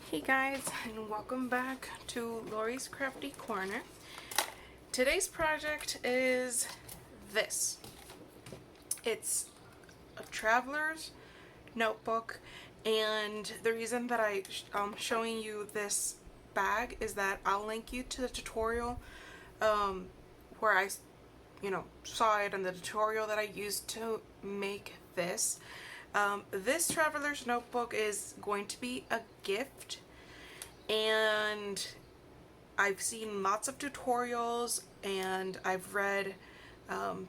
Hey guys, and welcome back to Lori's Crafty Corner. Today's project is this. It's a traveler's notebook, and the reason that I'm showing you this bag is that I'll link you to the tutorial where I saw it, and the tutorial that I used to make this. This traveler's notebook is going to be a gift, and I've seen lots of tutorials and I've read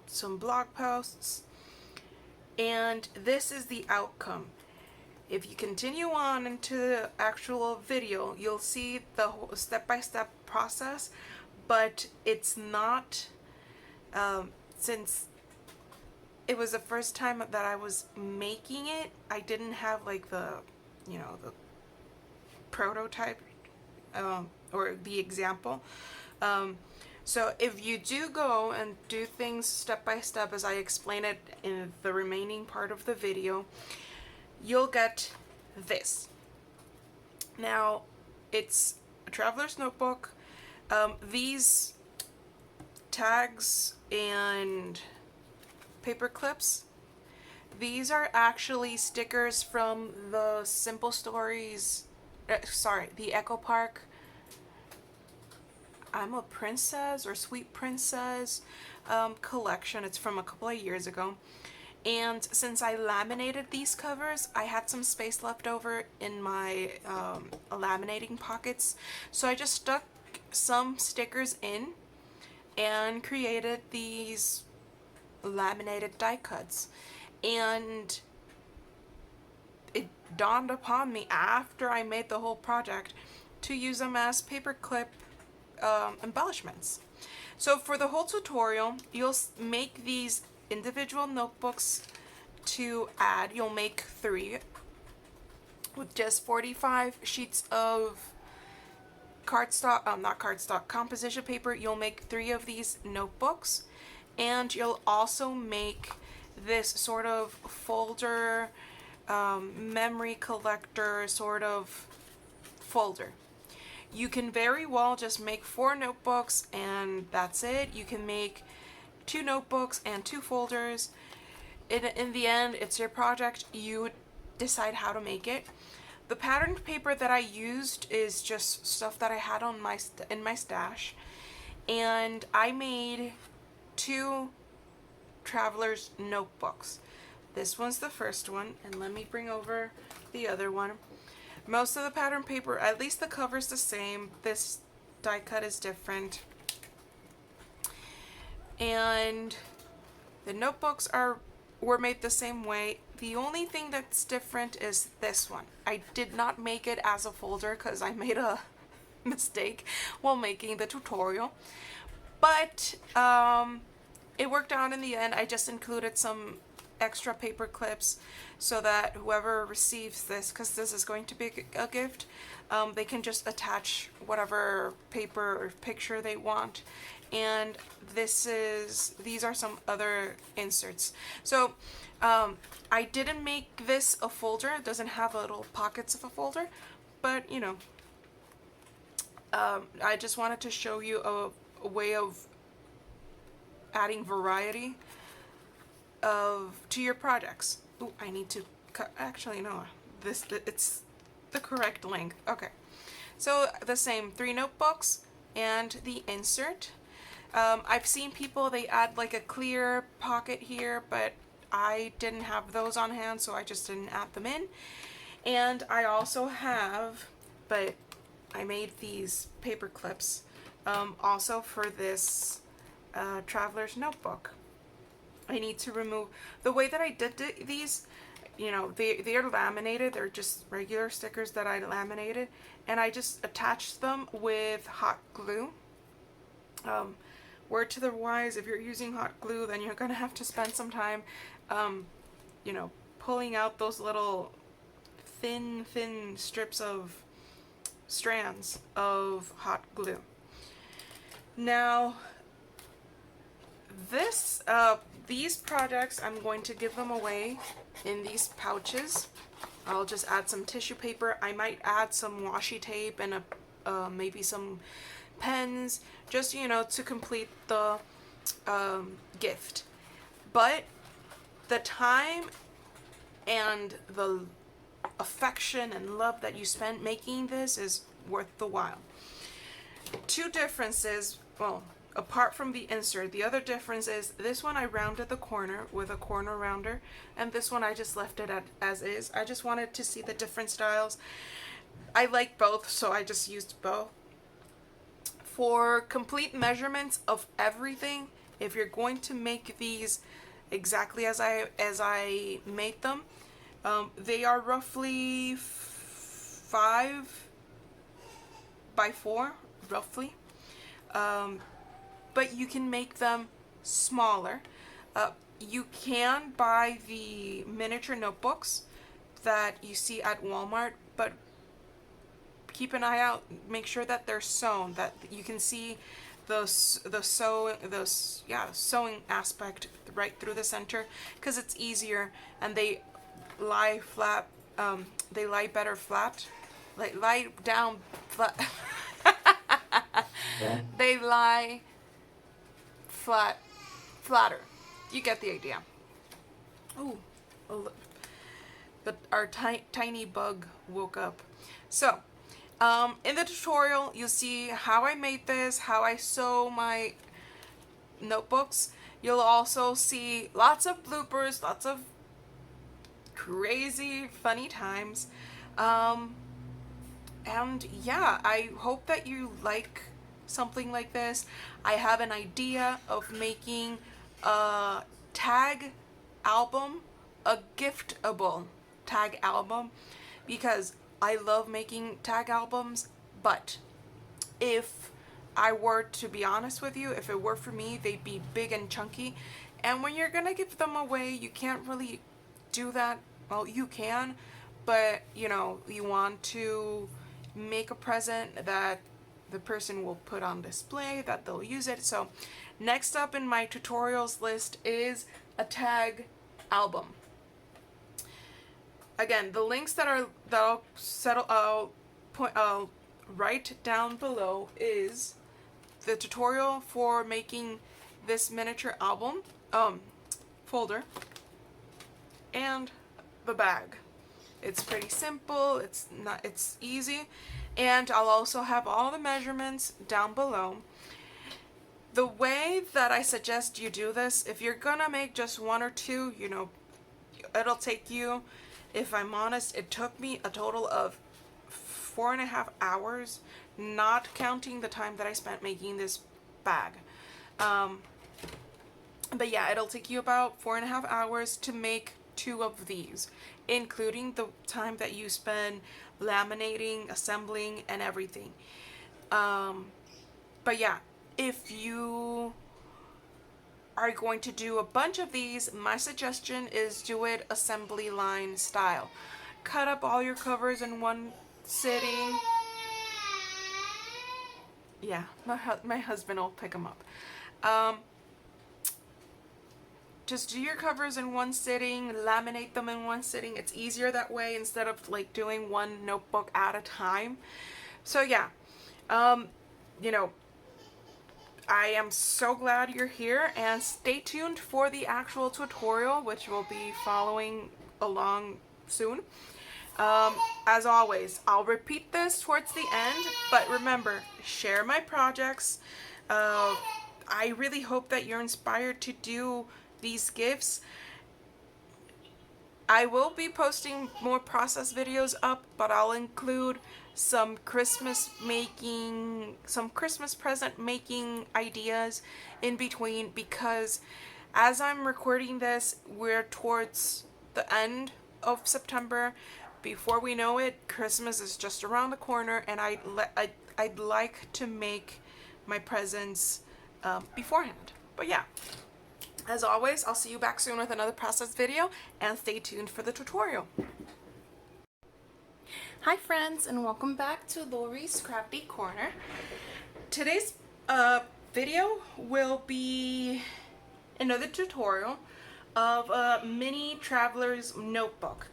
some blog posts, and this is the outcome. If you continue on into the actual video, you'll see the whole step-by-step process, but it's not, since it was the first time that I was making it, I didn't have like the prototype or the example. So if you do go and do things step by step as I explain it in the remaining part of the video, you'll get this. Now, it's a traveler's notebook. These tags and paper clips, these are actually stickers from the Simple Stories, the Echo Park I'm a Princess or Sweet Princess collection. It's from a couple of years ago. And since I laminated these covers, I had some space left over in my laminating pockets. So I just stuck some stickers in and created these laminated die cuts. And it dawned upon me after I made the whole project to use them as paper clip embellishments. So for the whole tutorial, you'll make these individual notebooks to add. You'll make 3 with just 45 sheets of composition paper. You'll make 3 of these notebooks, and you'll also make this sort of folder, memory collector sort of folder. You can very well just make 4 notebooks and that's it. You can make 2 notebooks and 2 folders. In the end, it's your project. You decide how to make it. The patterned paper that I used is just stuff that I had on in my stash, and I made 2 traveler's notebooks. This one's the first one, and let me bring over the other one. Most of the pattern paper, at least the cover's the same. This die cut is different. And the notebooks were made the same way. The only thing that's different is this one. I did not make it as a folder because I made a mistake while making the tutorial. But it worked out in the end. I just included some extra paper clips so that whoever receives this, because this is going to be a gift, they can just attach whatever paper or picture they want. And these are some other inserts. So I didn't make this a folder. It doesn't have little pockets of a folder, but I just wanted to show you a way of adding variety to your projects. Ooh, I need to cut. Actually, no. It's the correct length. Okay. So the same 3 notebooks and the insert. I've seen people, they add like a clear pocket here, but I didn't have those on hand, so I just didn't add them in. And I also have, but I made these paper clips also for this traveler's notebook. I need to remove the way that I did these. They are laminated. They're just regular stickers that I laminated, and I just attached them with hot glue. Word to the wise, if you're using hot glue, then you're gonna have to spend some time pulling out those little thin strips of strands of hot glue. Now these projects, I'm going to give them away in these pouches. I'll just add some tissue paper. I might add some washi tape and maybe some pens, just, you know, to complete the gift. But the time and the affection and love that you spent making this is worth the while. Two differences, well, apart from the insert, the other difference is this one I rounded the corner with a corner rounder, and this one I just left it as is. I just wanted to see the different styles. I like both, so I just used both. For complete measurements of everything, if you're going to make these exactly as I made them, they are roughly 5 by 4, roughly. But you can make them smaller. You can buy the miniature notebooks that you see at Walmart, but keep an eye out. Make sure that they're sewn, that you can see the sewing aspect right through the center, because it's easier and they lie flat. They lie better flat. Like lie down flat. They lie flatter. You get the idea. Ooh, our tiny bug woke up. So, in the tutorial, you'll see how I made this, how I sew my notebooks. You'll also see lots of bloopers, lots of crazy, funny times. And yeah, I hope that you like something like this. I have an idea of making a tag album, a giftable tag album, because I love making tag albums, but if I were to be honest with you, if it were for me, they'd be big and chunky, and when you're gonna give them away, you can't really do that. Well, you can, but you know, you want to make a present that the person will put on display, that they'll use it. So next up in my tutorials list is a tag album. Again, the links that I'll write down below is the tutorial for making this miniature album folder and the bag. It's pretty simple, it's easy, and I'll also have all the measurements down below. The way that I suggest you do this, if you're gonna make just one or two, you know, it'll take you, if I'm honest, it took me a total of 4.5 hours, not counting the time that I spent making this bag. But yeah, it'll take you about 4.5 hours to make 2 of these, including the time that you spend laminating, assembling, and everything. But yeah, if you are going to do a bunch of these, my suggestion is do it assembly line style. Cut up all your covers in one sitting. Yeah, my husband will pick them up. Just do your covers in one sitting, laminate them in one sitting. It's easier that way instead of like doing one notebook at a time. So yeah, you know, I am so glad you're here, and stay tuned for the actual tutorial, which will be following along soon. As always, I'll repeat this towards the end, but remember, share my projects. I really hope that you're inspired to do these gifts. I will be posting more process videos up, but I'll include some Christmas present making ideas in between, because as I'm recording this, we're towards the end of September. Before we know it, Christmas is just around the corner, and I'd like to make my presents beforehand. But yeah, as always, I'll see you back soon with another process video, and stay tuned for the tutorial. Hi friends, and welcome back to Lori's Crafty Corner. Today's video will be another tutorial of a mini traveler's notebook.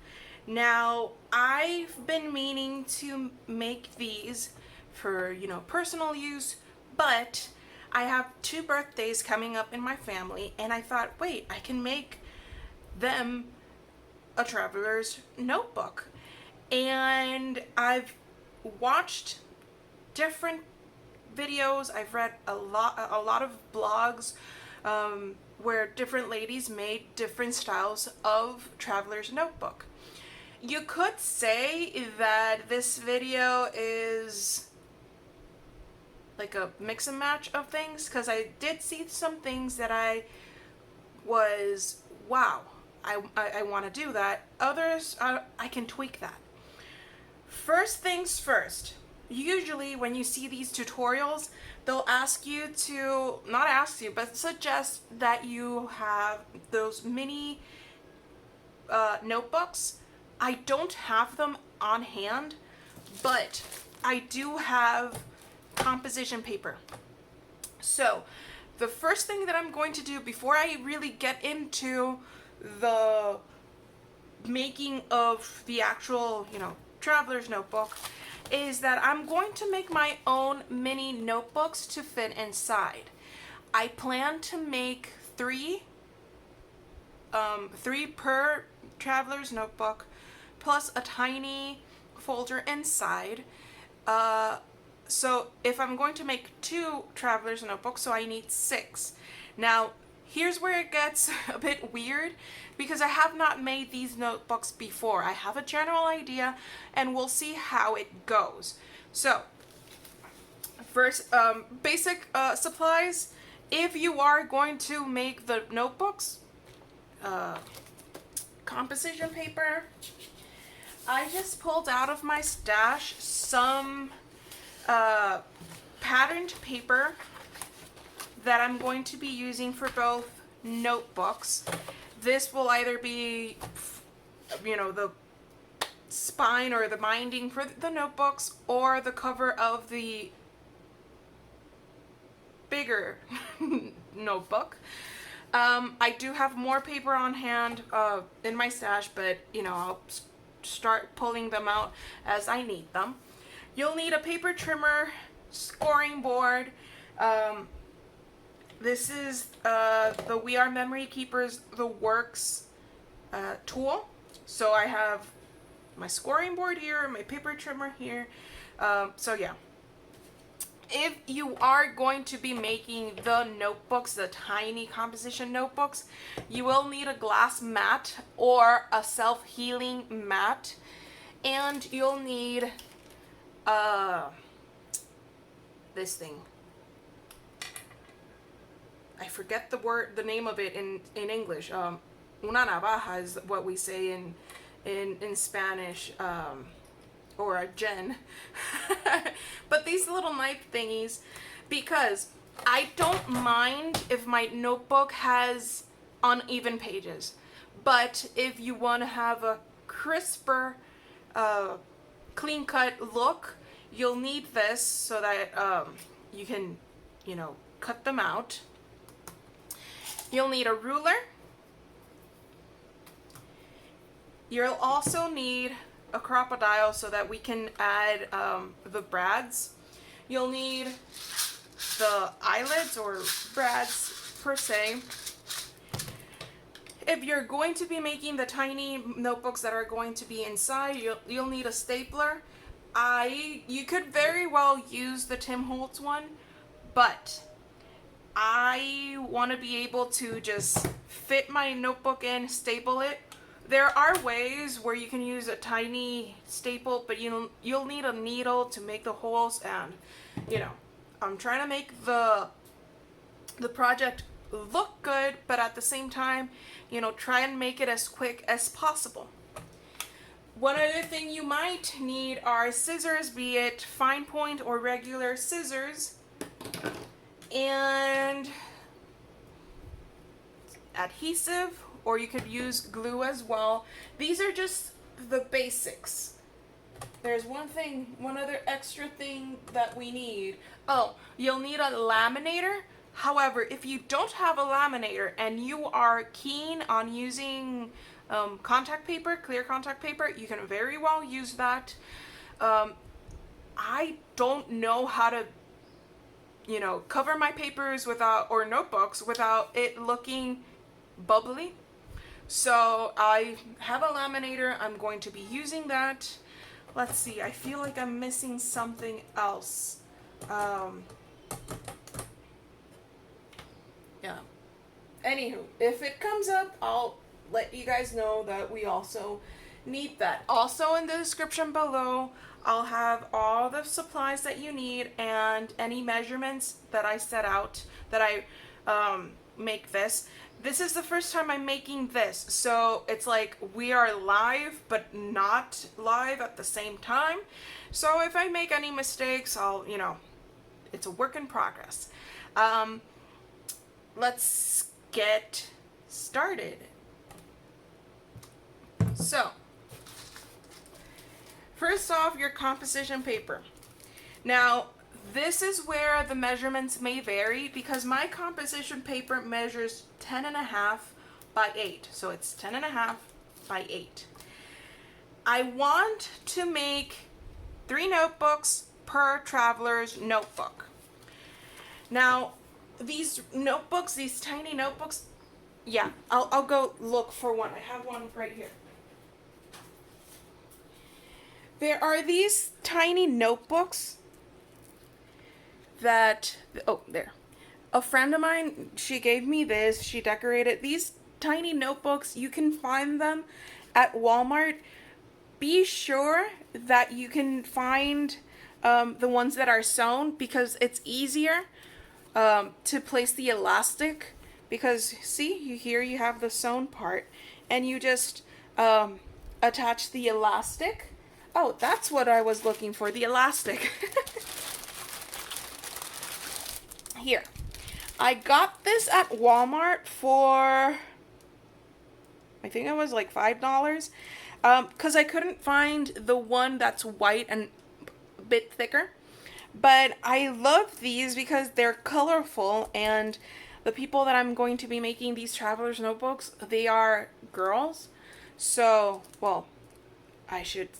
Now, I've been meaning to make these for, personal use, but I have 2 birthdays coming up in my family, and I thought, wait, I can make them a traveler's notebook. And I've watched different videos. I've read a lot of blogs where different ladies made different styles of traveler's notebook. You could say that this video is like a mix and match of things, because I did see some things that I was, wow, I want to do that. Others, I can tweak that. First things first, usually when you see these tutorials, they'll ask you to, not ask you, but suggest that you have those mini notebooks. I don't have them on hand, but I do have composition paper. So the first thing that I'm going to do before I really get into the making of the actual, traveler's notebook, is that I'm going to make my own mini notebooks to fit inside. I plan to make 3 per traveler's notebook, plus a tiny folder inside. So if I'm going to make 2 traveler's notebooks, so I need 6. Now, here's where it gets a bit weird, because I have not made these notebooks before. I have a general idea, and we'll see how it goes. So, first, basic supplies. If you are going to make the notebooks, composition paper. I just pulled out of my stash some patterned paper that I'm going to be using for both notebooks. This will either be, the spine or the binding for the notebooks, or the cover of the bigger notebook. I do have more paper on hand in my stash, but I'll start pulling them out as I need them. You'll need a paper trimmer, scoring board. This is the We Are Memory Keepers The Works tool. So I have my scoring board here, my paper trimmer here. So yeah. If you are going to be making the notebooks, the tiny composition notebooks, you will need a glass mat or a self-healing mat. And you'll need this thing. I forget the name of it in English. Una navaja is what we say in Spanish, or a gen. But these little knife thingies, because I don't mind if my notebook has uneven pages, but if you want to have a crisper, clean cut look, you'll need this so that you can, cut them out. You'll need a ruler. You'll also need a crocodile so that we can add the brads. You'll need the eyelids or brads per se. If you're going to be making the tiny notebooks that are going to be inside, you'll need a stapler. You could very well use the Tim Holtz one, but I want to be able to just fit my notebook in, staple it. There are ways where you can use a tiny staple, but you'll need a needle to make the holes, and I'm trying to make the project look good, but at the same time, try and make it as quick as possible. One other thing you might need are scissors, be it fine point or regular scissors, and adhesive, or you could use glue as well. These are just the basics. There's one other extra thing that we need. Oh, you'll need a laminator. However, if you don't have a laminator and you are keen on using contact paper, clear contact paper, you can very well use that. I don't know how to, you know, cover my papers without, or notebooks without it looking bubbly. So I have a laminator. I'm going to be using that. Let's see. I feel like I'm missing something else. Yeah. Anywho, if it comes up, I'll let you guys know that we also need that. Also in the description below, I'll have all the supplies that you need and any measurements that I set out that I make this. This is the first time I'm making this, so it's like we are live but not live at the same time. So if I make any mistakes, I'll, you know, it's a work in progress. Let's get started. So, first off, your composition paper. Now, this is where the measurements may vary because my composition paper measures 10.5 by 8. So it's 10.5 by 8. I want to make 3 notebooks per traveler's notebook. Now, these notebooks, these tiny notebooks, yeah, I'll go look for one. I have one right here. There are these tiny notebooks that, oh, there. A friend of mine, she gave me this. She decorated these tiny notebooks. You can find them at Walmart. Be sure that you can find the ones that are sewn because it's easier to place the elastic. Because see, here you have the sewn part and you just attach the elastic. Oh, that's what I was looking for, the elastic. Here. I got this at Walmart for, I think it was like $5. Because I couldn't find the one that's white and a bit thicker. But I love these because they're colorful, and the people that I'm going to be making these traveler's notebooks, they are girls. So, well, I should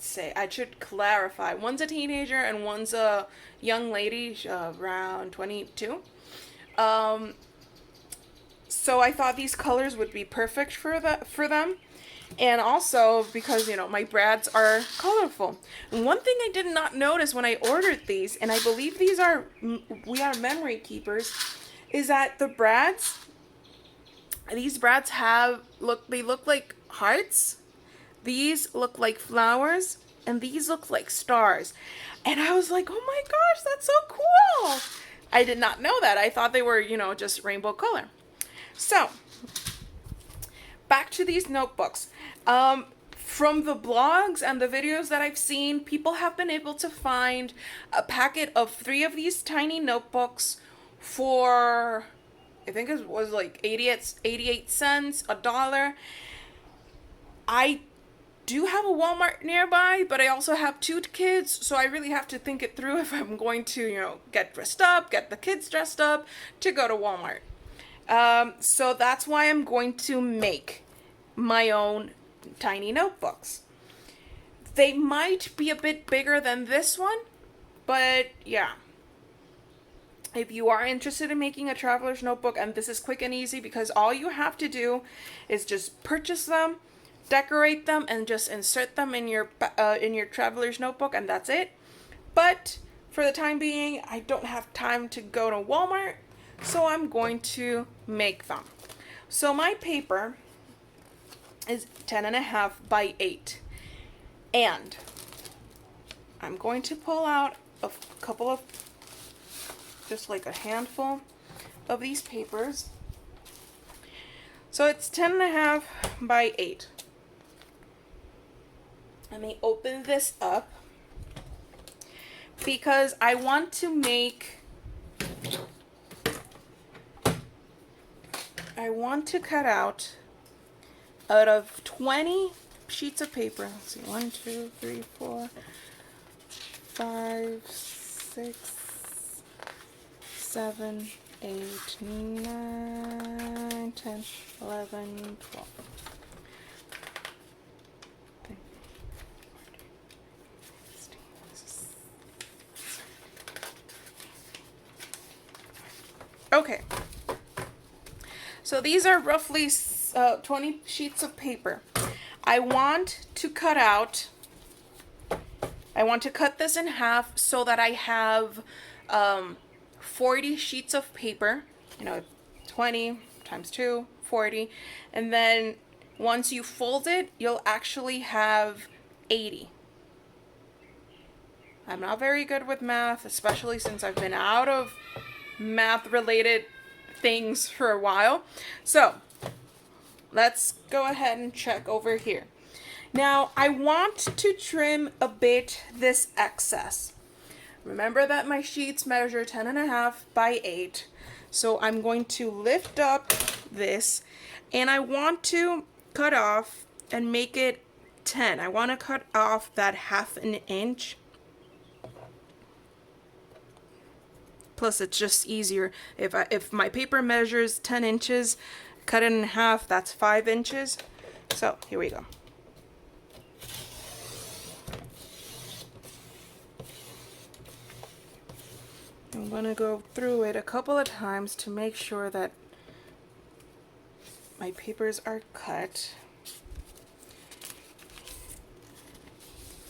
clarify. One's a teenager and one's a young lady, around 22. So I thought these colors would be perfect for them. And also because, you know, my brads are colorful. And one thing I did not notice when I ordered these, and I believe we are memory keepers, is that these brads they look like hearts. These look like flowers, and these look like stars. And I was like, oh my gosh, that's so cool. I did not know that. I thought they were, you know, just rainbow color. So, back to these notebooks. From the blogs and the videos that I've seen, people have been able to find a packet of 3 of these tiny notebooks for, I think it was like 88 cents, $1. I do have a Walmart nearby, but I also have 2 kids, so I really have to think it through if I'm going to, you know, get dressed up, get the kids dressed up to go to Walmart. So that's why I'm going to make my own tiny notebooks. They might be a bit bigger than this one, but yeah. If you are interested in making a traveler's notebook, and this is quick and easy because all you have to do is just purchase them, decorate them, and just insert them in your traveler's notebook, and that's it. But for the time being, I don't have time to go to Walmart, so I'm going to make them. So my paper is 10.5 by 8, and I'm going to pull out a couple of, just like a handful of these papers. So it's 10.5 by 8. Let me open this up because I want to cut out of 20 sheets of paper. Let's see, 1, 2, 3, 4, 5, 6, 7, 8, 9, 10, 11, 12. Okay. So these are roughly 20 sheets of paper. I want to cut this in half so that I have 40 sheets of paper, 20 times 2, 40. And then once you fold it, you'll actually have 80. I'm not very good with math, especially since I've been out of math-related things for a while. So let's go ahead and check over here. Now, I want to trim a bit this excess. Remember that my sheets measure 10.5 by 8. So I'm going to lift up this, and I want to cut off and make it 10. I want to cut off that 1/2 inch. Plus, it's just easier. If my paper measures 10 inches, cut it in half, that's 5 inches. So here we go. I'm going to go through it a couple of times to make sure that my papers are cut.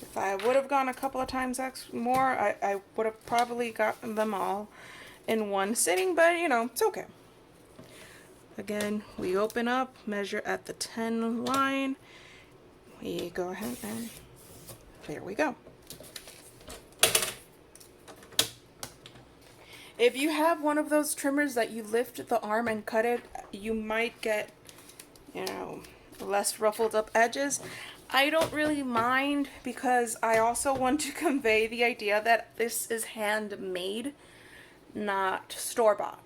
If I would have gone a couple of times more, I would have probably gotten them all in one sitting, but it's okay. Again, we open up, measure at the 10 line. We go ahead and there we go. If you have one of those trimmers that you lift the arm and cut it, you might get, less ruffled up edges. I don't really mind because I also want to convey the idea that this is handmade, not store-bought.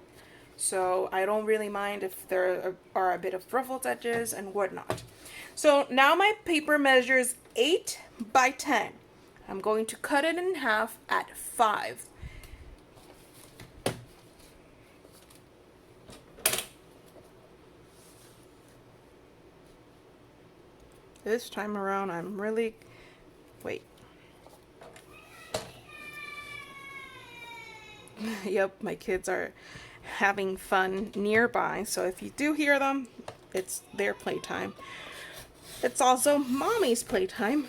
So I don't really mind if there are a bit of ruffled edges and whatnot. So now my paper measures 8 by 10. I'm going to cut it in half at 5. This time around, I'm really, wait. Yep, my kids are having fun nearby, so if you do hear them, it's their playtime. It's also mommy's playtime.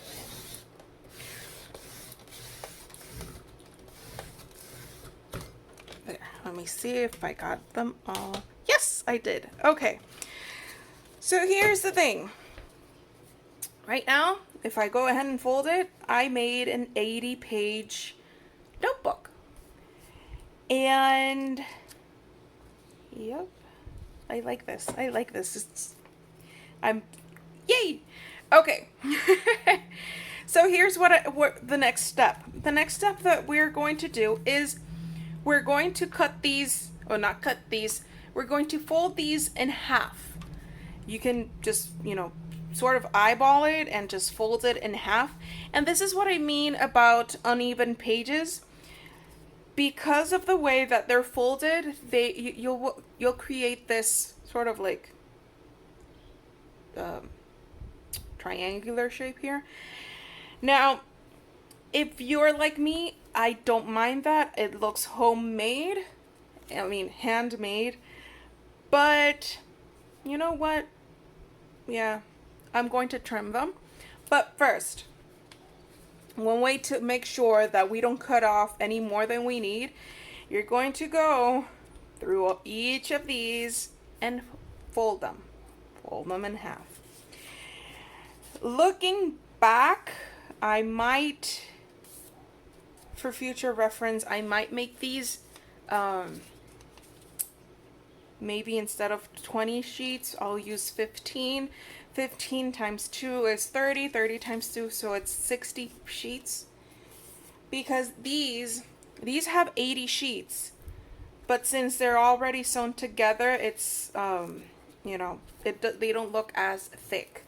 There, let me see if I got them all. Yes, I did. Okay. So here's the thing. Right now, if I go ahead and fold it, I made an 80-page notebook. And, yep, I like this. I like this. Yay! Okay. So here's what the next step. The next step that we're going to do is we're going to cut these, or not cut these, we're going to fold these in half. You can just, sort of eyeball it and just fold it in half. And this is what I mean about uneven pages. Because of the way that they're folded, you'll create this sort of like triangular shape here. Now, if you're like me, I don't mind that. It looks homemade. I mean, handmade. But you know what? Yeah. I'm going to trim them. But first, one way to make sure that we don't cut off any more than we need, you're going to go through each of these and fold them. Fold them in half. Looking back, I might, for future reference, I might make these maybe instead of 20 sheets, I'll use 15. 15 times 2 is 30. 30 times 2, so it's 60 sheets. Because these have 80 sheets. But since they're already sewn together, it's, they don't look as thick.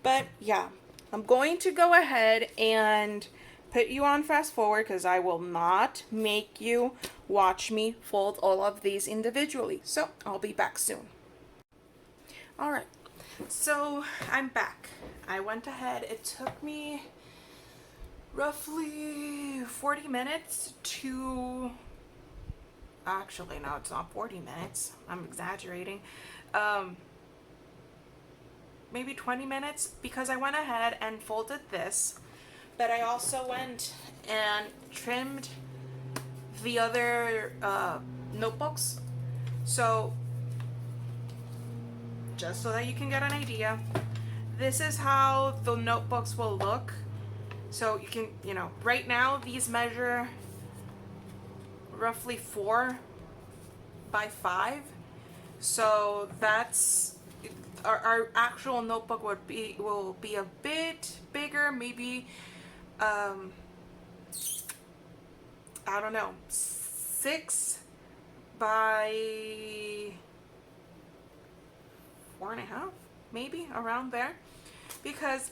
But yeah, I'm going to go ahead and put you on fast forward because I will not make you watch me fold all of these individually. So I'll be back soon. Alright, so I'm back. I went ahead, it took me roughly 40 minutes to actually, no, it's not 40 minutes. I'm exaggerating. Maybe 20 minutes, because I went ahead and folded this, but I also went and trimmed the other notebooks. So just so that you can get an idea, this is how the notebooks will look. So you can, right now these measure roughly 4 by 5. So that's our actual notebook will be a bit bigger, maybe I don't know, 6 by 4.5, maybe around there, because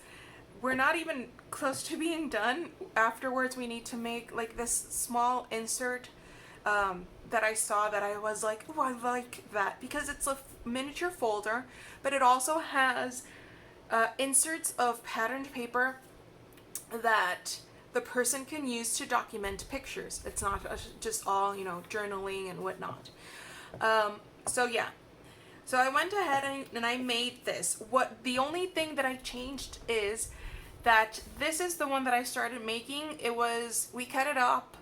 we're not even close to being done. Afterwards, we need to make like this small insert that I saw that I was like, oh, I like that, because it's a miniature folder, but it also has inserts of patterned paper that the person can use to document pictures. It's not just all, journaling and whatnot. So yeah. So I went ahead and I made this. The only thing that I changed is that this is the one that I started making. We cut it up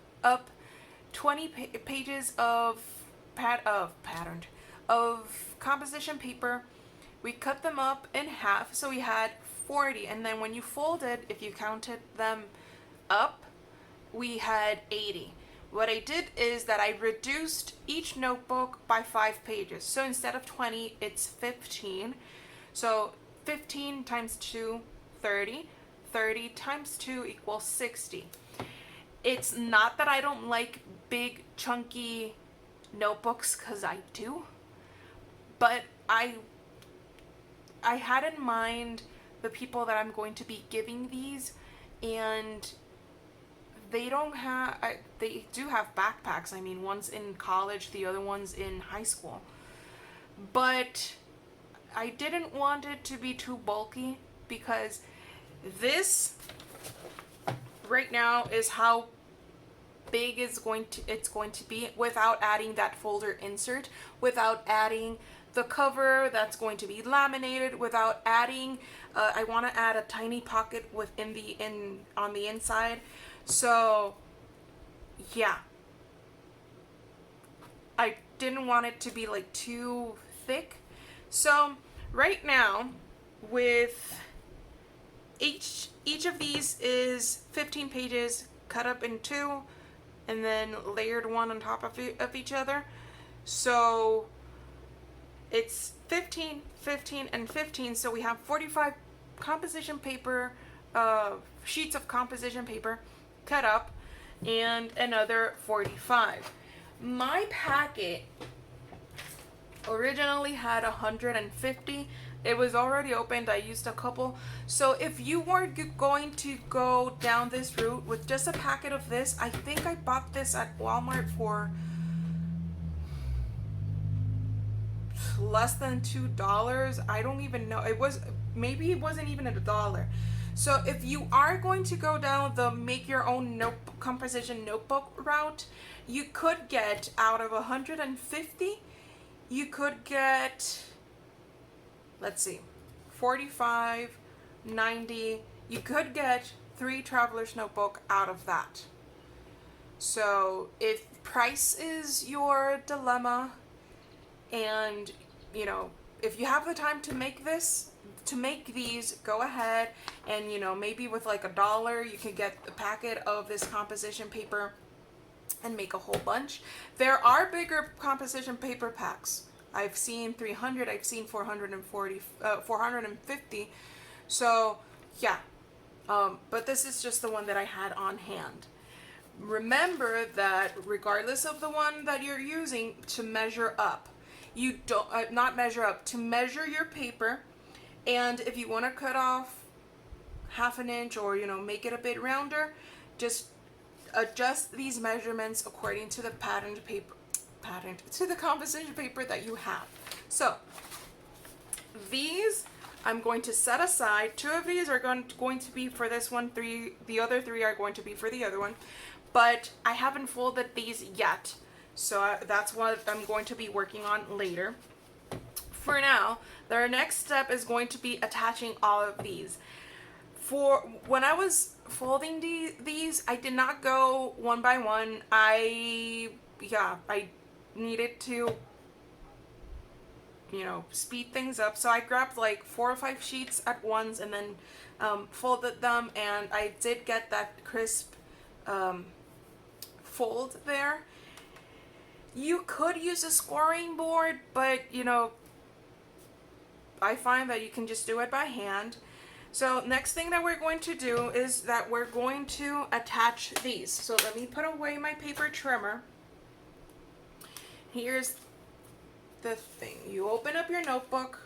20 pages of composition paper. We cut them up in half, so we had 40, and then when you folded, if you counted them up, we had 80. What I did is that I reduced each notebook by 5 pages. So instead of 20, it's 15. So 15 times 2, 30. 30 times 2 equals 60. It's not that I don't like big, chunky notebooks, because I do. But I had in mind the people that I'm going to be giving these, and they do have backpacks. I mean, one's in college, the other one's in high school. But I didn't want it to be too bulky, because this right now is how big it's going to be, without adding that folder insert, without adding the cover that's going to be laminated, without adding I want to add a tiny pocket on the inside. So yeah, I didn't want it to be like too thick. So right now, with each of these is 15 pages cut up in 2 and then layered one on top of each other. So it's 15, 15, and 15. So we have 45 composition paper, sheets of composition paper cut up, and another 45. My packet originally had 150. It was already opened. I used a couple. So if you were going to go down this route with just a packet of this, I think I bought this at Walmart for less than $2. I don't even know. Maybe it wasn't even $1. So if you are going to go down the make your own composition notebook route, you could get, out of 150, you could get, let's see, 45, 90, you could get 3 traveler's notebook out of that. So if price is your dilemma, and if you have the time to make these, go ahead and maybe with like $1 you can get a packet of this composition paper and make a whole bunch. There are bigger composition paper packs. I've seen 300, I've seen 450. So yeah, but this is just the one that I had on hand. Remember that regardless of the one that you're using, to measure up. You don't, not measure up, to measure your paper. And if you want to cut off half an inch or, make it a bit rounder, just adjust these measurements according to the to the composition paper that you have. So these I'm going to set aside. 2 of these are going to be for this one, the other 3 are going to be for the other one. But I haven't folded these yet. So that's what I'm going to be working on later. For now, the next step is going to be attaching all of these. For when I was folding these, I did not go one by one. I needed to, speed things up. So I grabbed like 4 or 5 sheets at once and then folded them, and I did get that crisp fold there. You could use a scoring board, but I find that you can just do it by hand. So next thing that we're going to do is that we're going to attach these. So let me put away my paper trimmer. Here's the thing. You open up your notebook.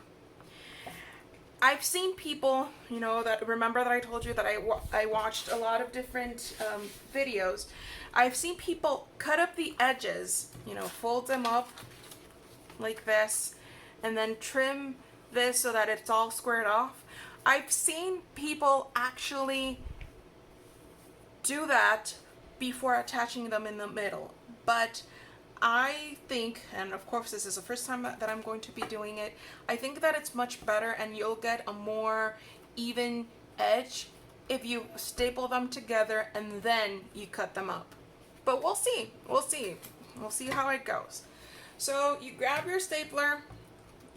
I've seen people, that remember that I told you that I watched a lot of different videos. I've seen people cut up the edges, fold them up like this, and then trim this so that it's all squared off. I've seen people actually do that before attaching them in the middle, but I think, and of course this is the first time that I'm going to be doing it, I think that it's much better and you'll get a more even edge if you staple them together and then you cut them up. But we'll see. We'll see how it goes. So you grab your stapler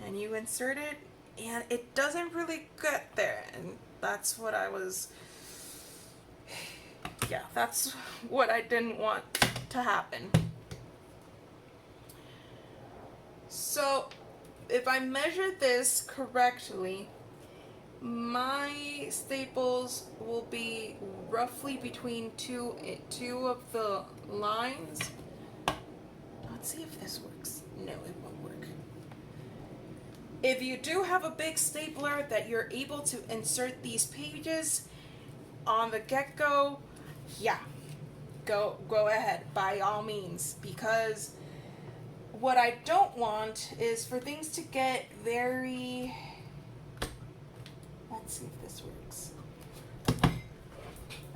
and you insert it, and it doesn't really get there, and that's what that's what I didn't want to happen. So if I measure this correctly, my staples will be roughly between two of the lines. Let's see if this works. No, it won't work. If you do have a big stapler that you're able to insert these pages on the get-go, yeah, go ahead by all means, because what I don't want is for things to get very, let's see if this works.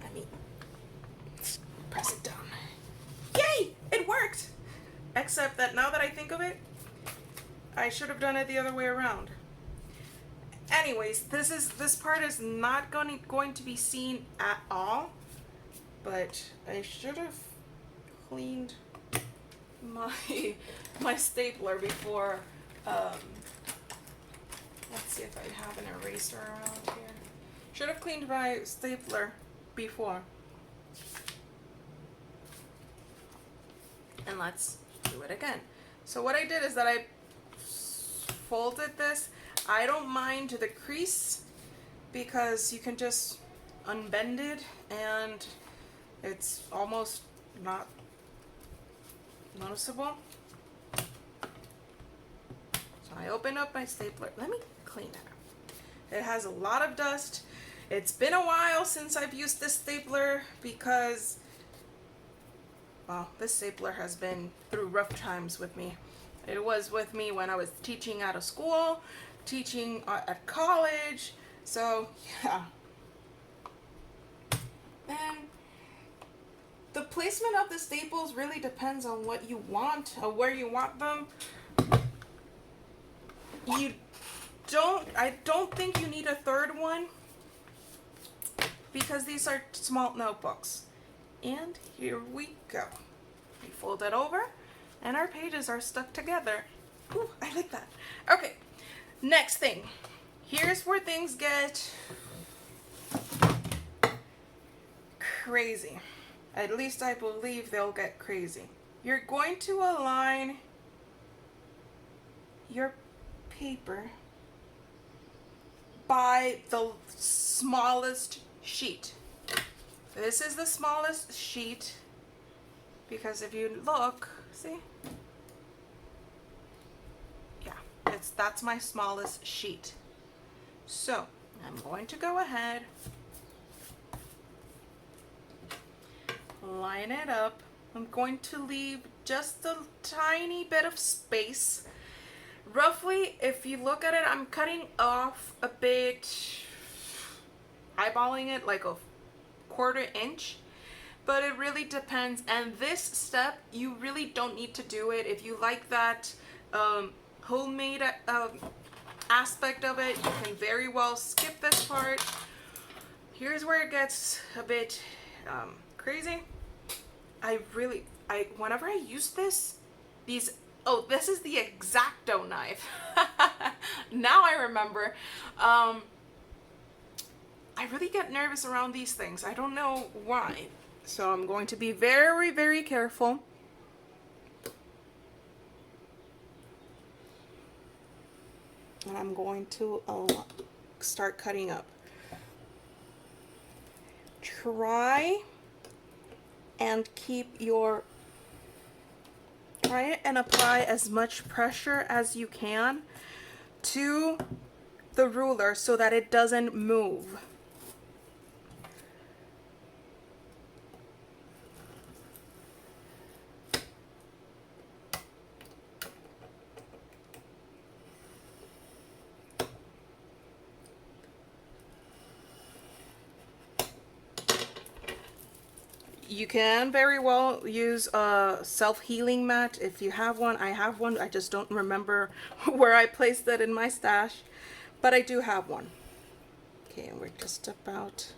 Let me press it down. Yay! It worked! Except that now that I think of it, I should have done it the other way around. Anyways, this part is not going to be seen at all, but I should have cleaned my stapler before. Let's see if I have an eraser around here. Should have cleaned my stapler before. And let's do it again. So what I did is that I folded this. I don't mind the crease because you can just unbend it and it's almost not noticeable. So I open up my stapler. Let me clean it up. It has a lot of dust. It's been a while since I've used this stapler because, well, this stapler has been through rough times with me. It was with me when I was teaching out of school, teaching at college, so yeah. And the placement of the staples really depends on what you want or where you want them. I don't think you need a third one because these are small notebooks. And here we go. We fold it over and our pages are stuck together. Ooh, I like that. Okay, next thing. Here's where things get crazy. At least I believe they'll get crazy. You're going to align your paper by the smallest sheet. This is the smallest sheet because if you look, see? Yeah, that's my smallest sheet. So I'm going to go ahead, line it up. I'm going to leave just a tiny bit of space. Roughly, if you look at it, I'm cutting off a bit, eyeballing it like a 1/4 inch. but it really depends. And this step, you really don't need to do it. If you like that homemade aspect of it, you can very well skip this part. Here's where it gets a bit crazy. Whenever I use this, this is the X-Acto knife. Now I remember. I really get nervous around these things. I don't know why. So I'm going to be very, very careful. And I'm going to start cutting up. Try and apply as much pressure as you can to the ruler so that it doesn't move. You can very well use a self-healing mat if you have one. I have one. I just don't remember where I placed it in my stash, but I do have one. Okay, we're just about...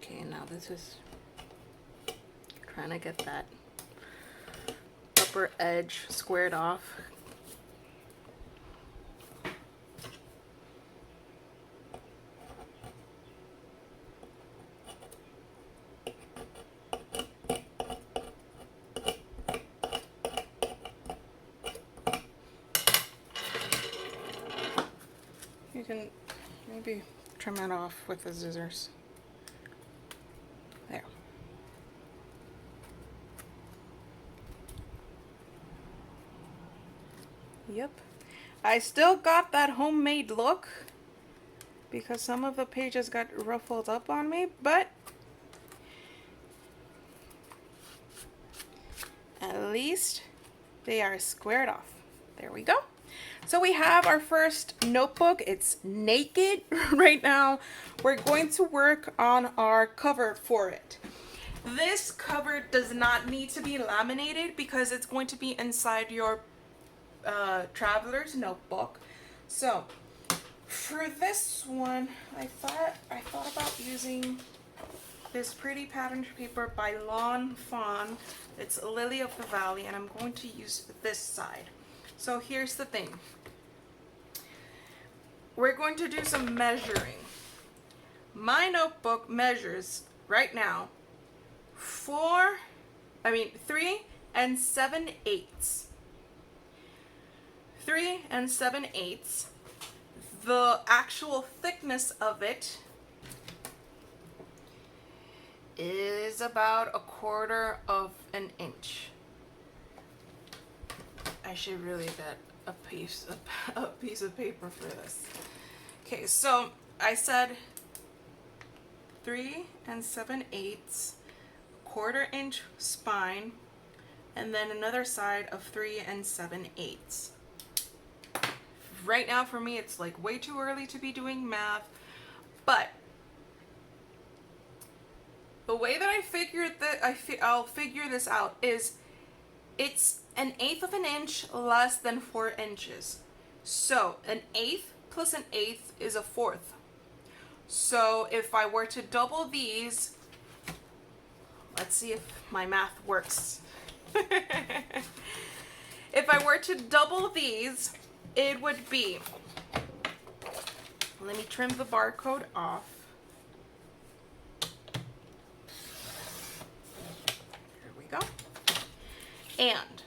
Okay, now this is trying to get that upper edge squared off. You can maybe trim it off with the scissors. There. Yep. I still got that homemade look because some of the pages got ruffled up on me, but at least they are squared off. There we go. So we have our first notebook. It's naked right now. We're going to work on our cover for it. This cover does not need to be laminated because it's going to be inside your traveler's notebook. So for this one, I thought about using this pretty patterned paper by Lawn Fawn. It's Lily of the Valley, and I'm going to use this side. So here's the thing. We're going to do some measuring. My notebook measures right now 3 and 7/8. 3 and 7/8. The actual thickness of it is about 1/4 of an inch. I should really get a piece of paper for this. Okay, so I said 3 and 7/8, 1/4 inch spine, and then another side of 3 and 7/8. Right now for me it's like way too early to be doing math, but the way that I figured that I'll figure this out is it's 1/8 of an inch less than 4 inches. So 1/8 plus 1/8 is 1/4. So if I were to double these, let's see if my math works. If I were to double these, it would be, let me trim the barcode off. Here we go. And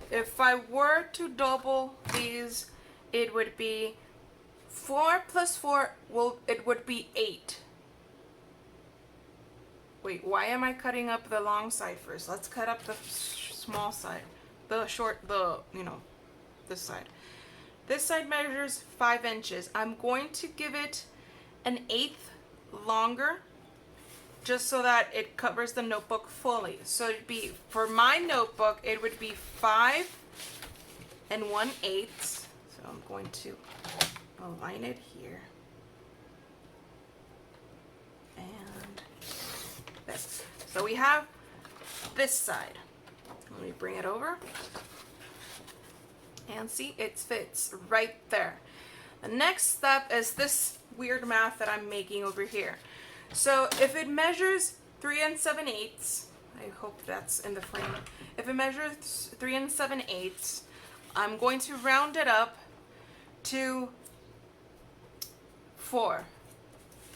if I were to double these, it would be 4 plus 4, it would be 8. Wait, why am I cutting up the long side first? Let's cut up the small side. The short, this side. This side measures 5 inches. I'm going to give it an 1/8 longer, just so that it covers the notebook fully. So it'd be, for my notebook, it would be 5 1/8. So I'm going to align it here. And this. So we have this side. Let me bring it over. And see, it fits right there. The next step is this weird math that I'm making over here. So if it measures 3 7/8, I hope that's in the frame. If it measures 3 7/8, I'm going to round it up to 4.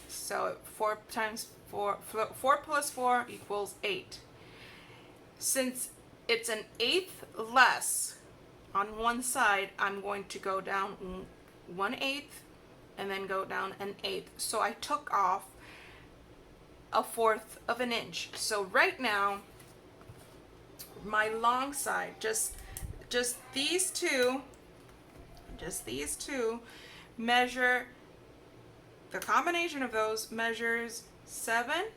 So 4 times 4, 4 plus 4 equals 8. Since it's an 1/8 less on one side, I'm going to go down 1/8 and then go down an 1/8. So I took off 1/4 of an inch. So right now, my long side, just these two measure, the combination of those measures 7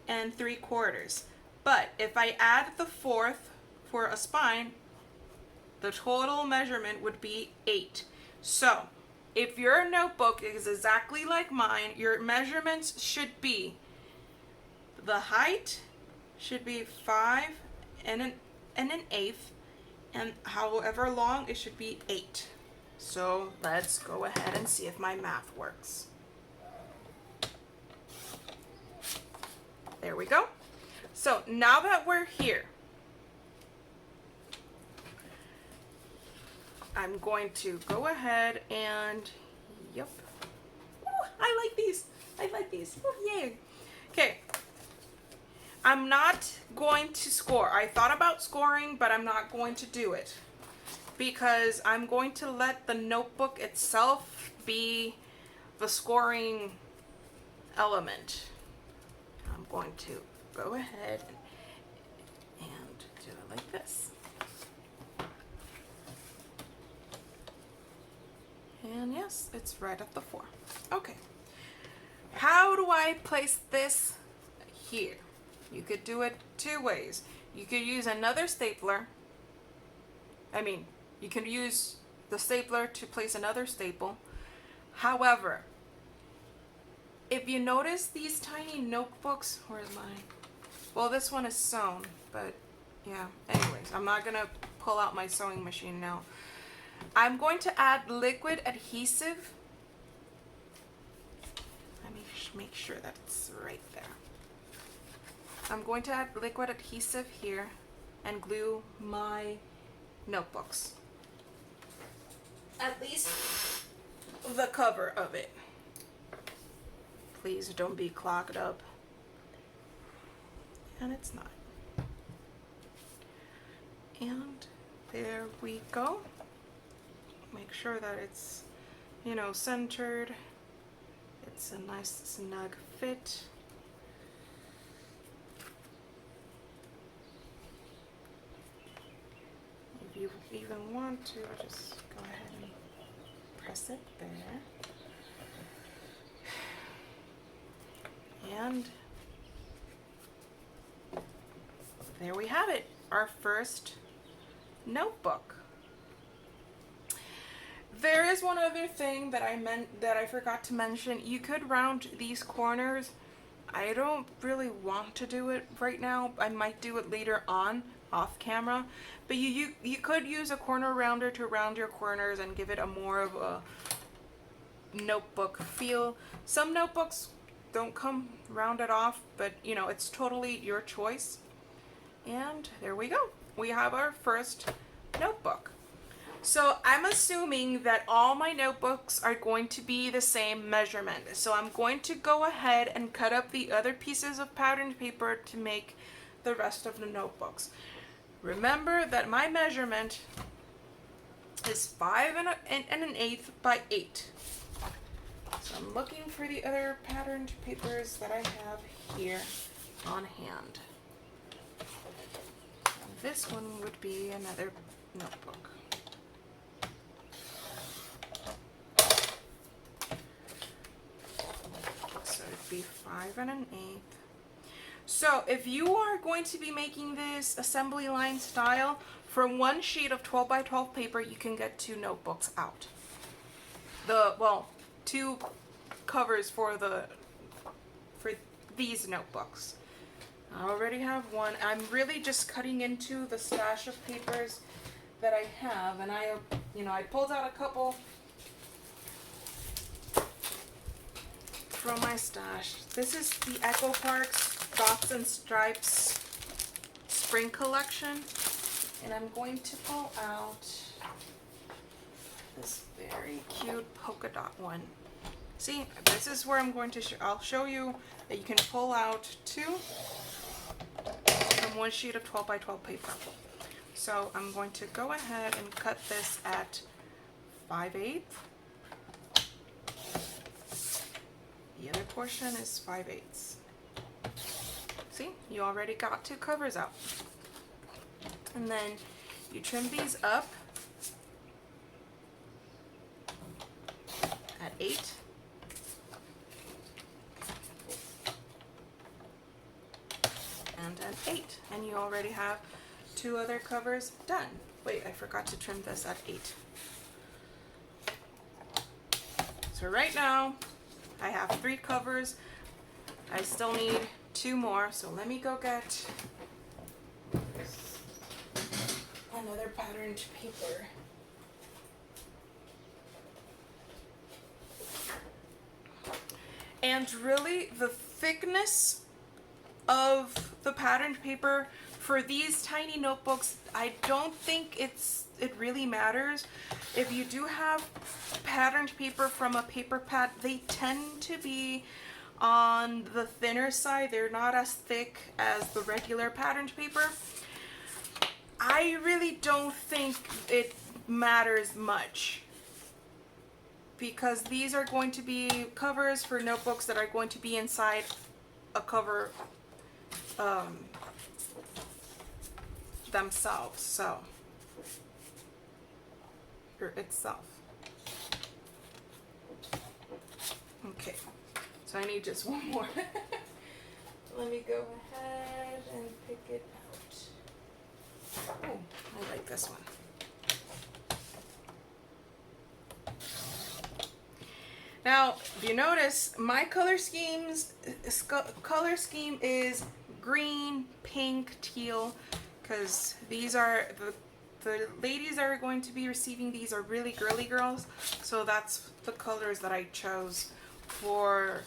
3/4. But if I add the 1/4 for a spine, the total measurement would be 8. So if your notebook is exactly like mine, your measurements should be, the height should be 5 1/8, and however long it should be 8. So let's go ahead and see if my math works. There we go. So now that we're here, I'm going to go ahead and, yep. Ooh, I like these. I like these. Ooh, yay. Okay. I'm not going to score. I thought about scoring, but I'm not going to do it, because I'm going to let the notebook itself be the scoring element. I'm going to go ahead and do it like this. And yes, it's right at the 4. Okay. How do I place this here? You could do it 2 ways. You could use another stapler. You can use the stapler to place another staple. However, if you notice these tiny notebooks, where's mine? Well, this one is sewn, but yeah. Anyways, I'm not gonna pull out my sewing machine now. I'm going to add liquid adhesive. Let me make sure that's right there. I'm going to add liquid adhesive here and glue my notebooks. At least the cover of it. Please don't be clogged up. And it's not. And there we go. Make sure that it's, centered. It's a nice snug fit. If you even want to, just go ahead and press it there. And there we have it, our first notebook. There is one other thing that I forgot to mention. You could round these corners. I don't really want to do it right now. I might do it later on, off camera. But you could use a corner rounder to round your corners and give it a more of a notebook feel. Some notebooks don't come rounded off, but it's totally your choice. And there we go. We have our first notebook. So I'm assuming that all my notebooks are going to be the same measurement. So I'm going to go ahead and cut up the other pieces of patterned paper to make the rest of the notebooks. Remember that my measurement is 5 1/8 by 8. So I'm looking for the other patterned papers that I have here on hand. And this one would be another notebook. So it'd be 5 1/8. So if you are going to be making this assembly line style, for one sheet of 12 by 12 paper, you can get 2 notebooks out. Well, 2 covers for these notebooks. I already have one. I'm really just cutting into the stash of papers that I have, and I pulled out a couple from my stash. This is the Echo Parks Dots and Stripes Spring Collection, and I'm going to pull out this very cute polka dot one. See, this is where I'm going to I'll show you that you can pull out 2 from one sheet of 12 by 12 paper. So I'm going to go ahead and cut this at 5/8. The other portion is 5/8. See, you already got 2 covers out. And then you trim these up at 8. And at 8. And you already have 2 other covers done. Wait, I forgot to trim this at 8. So right now, I have 3 covers. I still need 2 more, so let me go get another patterned paper. And really, the thickness of the patterned paper for these tiny notebooks, I don't think it really matters. If you do have patterned paper from a paper pad, they tend to be on the thinner side. They're not as thick as the regular patterned paper. I really don't think it matters much, because these are going to be covers for notebooks that are going to be inside a cover themselves, so or itself. Okay, so I need just one more. Let me go ahead and pick it out. Oh, I like this one. Now, if you notice, my color scheme is green, pink, teal, because these are the ladies that are going to be receiving these are really girly girls, so that's the colors that I chose for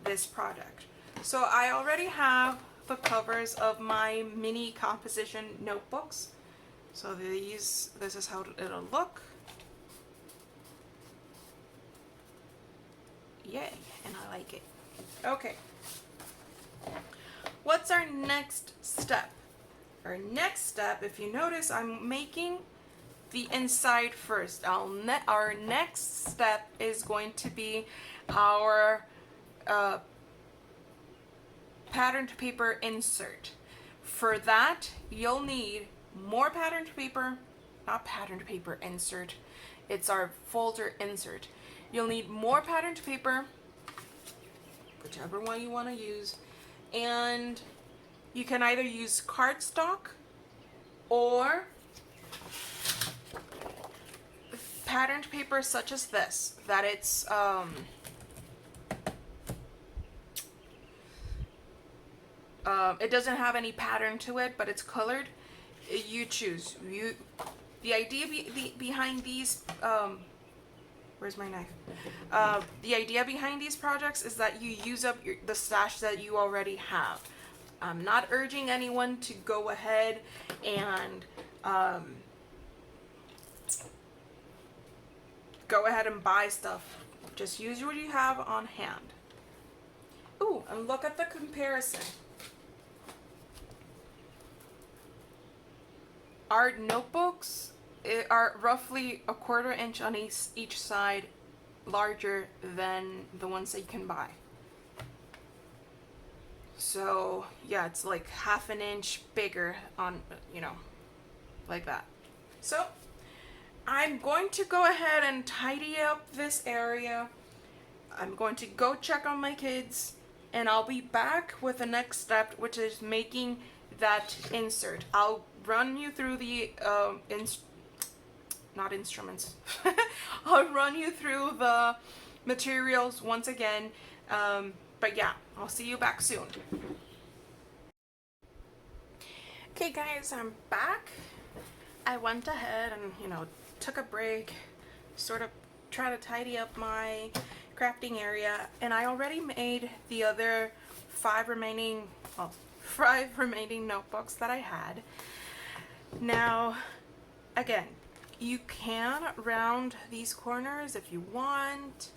this project. So I already have the covers of my mini composition notebooks. So this is how it'll look. Yay, and I like it. Okay. What's our next step? Our next step, if you notice, I'm making the inside first. Our next step is going to be our patterned paper insert. For that, you'll need more patterned paper, not patterned paper insert, it's our folder insert. You'll need more patterned paper, whichever one you want to use, and you can either use cardstock or patterned paper such as this, that it's it doesn't have any pattern to it, but it's colored. You choose. The idea behind these where's my knife? The idea behind these projects is that you use up the stash that you already have. I'm not urging anyone to go ahead and buy stuff. Just use what you have on hand. Ooh, and look at the comparison. Our notebooks are roughly 1/4 inch on each side larger than the ones that you can buy. So yeah, it's like half an inch bigger on, you know, like that. So I'm going to go ahead and tidy up this area. I'm going to go check on my kids, and I'll be back with the next step, which is making that insert. I'll run you through the not instruments. I'll run you through the materials once again. But yeah, I'll see you back soon. Okay guys, I'm back. I went ahead and, you know, took a break, sort of try to tidy up my crafting area, and I already made the other five remaining notebooks that I had. Now, again, you can round these corners if you want.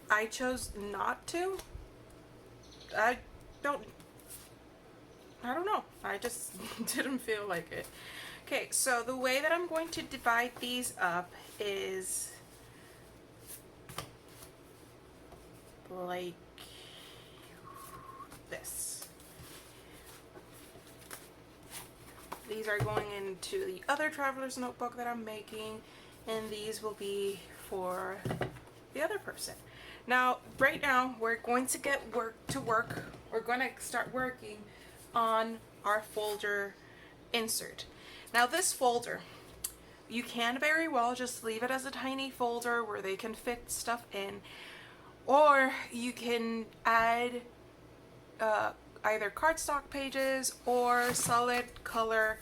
I chose not to. I don't know. I just didn't feel like it. Okay, so the way that I'm going to divide these up is like this. These are going into the other traveler's notebook that I'm making, and these will be for the other person. Now, right now, we're going to get to work. We're going to start working on our folder insert. Now, this folder, you can very well just leave it as a tiny folder where they can fit stuff in, or you can add either cardstock pages or solid color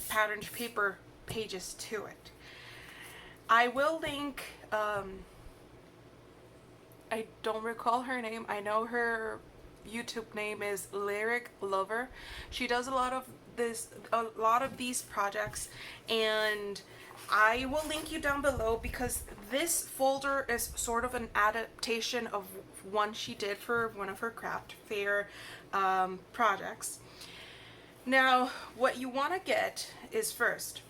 patterned paper pages to it. I will link, I don't recall her name. I know her YouTube name is Lyric Lover. She does a lot of these projects, and I will link you down below because this folder is sort of an adaptation of one she did for one of her craft fair projects. Now, what you want to get is, first,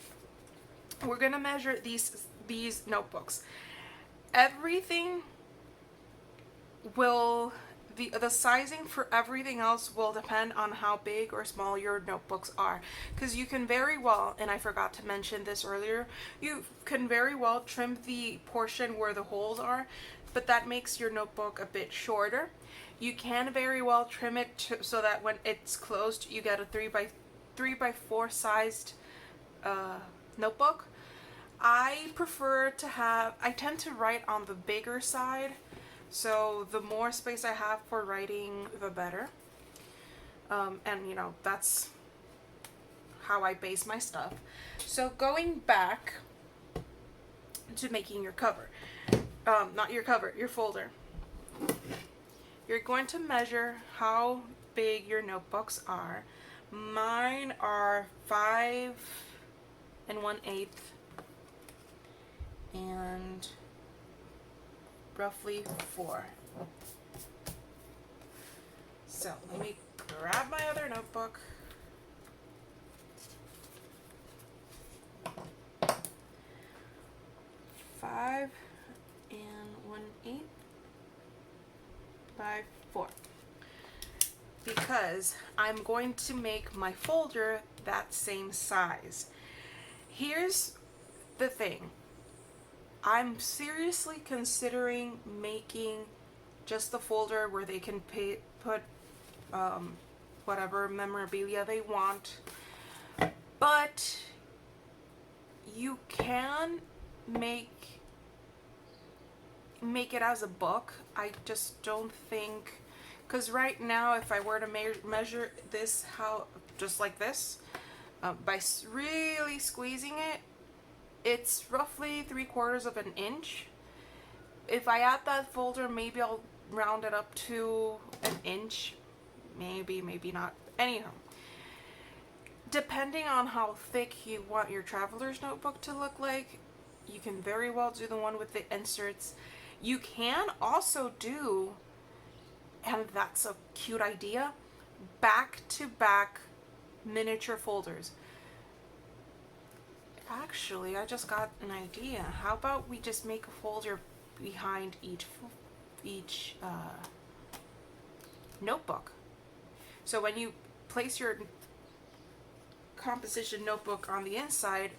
we're going to measure these notebooks. Everything will, the sizing for everything else will depend on how big or small your notebooks are, because you can very well, and I forgot to mention this earlier, you can very well trim the portion where the holes are, but that makes your notebook a bit shorter. You can very well trim it so that when it's closed you get a 3x4 sized notebook. I tend to write on the bigger side, so the more space I have for writing, the better. And you know, that's how I base my stuff. So going back to making your cover, not your cover, your folder, you're going to measure how big your notebooks are. Mine are 5 1/8 and roughly 4. So let me grab my other notebook. Five 1/8 by 4, because I'm going to make my folder that same size. Here's the thing. I'm seriously considering making just the folder where they can put whatever memorabilia they want, but you can make it as a book. I just don't think, because right now if I were to measure this just like this, by really squeezing it, it's roughly 3/4 of an inch. If I add that folder, maybe I'll round it up to an inch, maybe not. Anyhow, depending on how thick you want your traveler's notebook to look like, you can very well do the one with the inserts. You can also do, and that's a cute idea, back-to-back miniature folders. Actually, I just got an idea. How about we just make a folder behind each notebook? So when you place your composition notebook on the inside,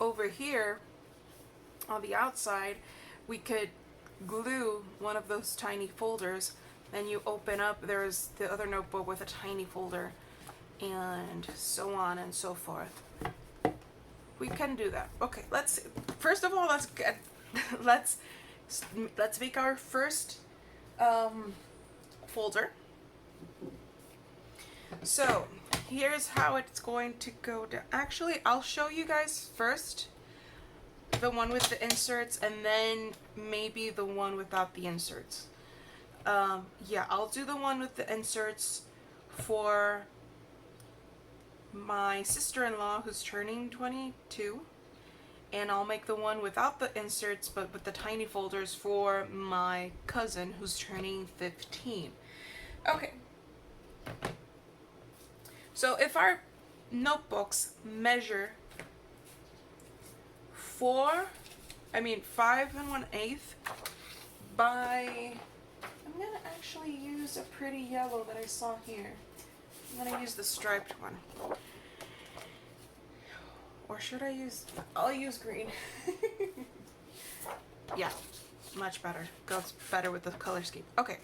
over here on the outside, we could glue one of those tiny folders. Then you open up, there's the other notebook with a tiny folder, and so on and so forth. We can do that. Okay, first of all, let's make our first folder. So here's how it's going to go down. Actually, I'll show you guys first the one with the inserts, and then maybe the one without the inserts. Yeah, I'll do the one with the inserts for my sister-in-law who's turning 22, and I'll make the one without the inserts but with the tiny folders for my cousin who's turning 15. Okay, so if our notebooks measure 5 1/8 by, I'm gonna actually use a pretty yellow that I saw here. I'm gonna use the striped one. Or should I'll use green. Yeah, much better. Goes better with the color scheme. Okay,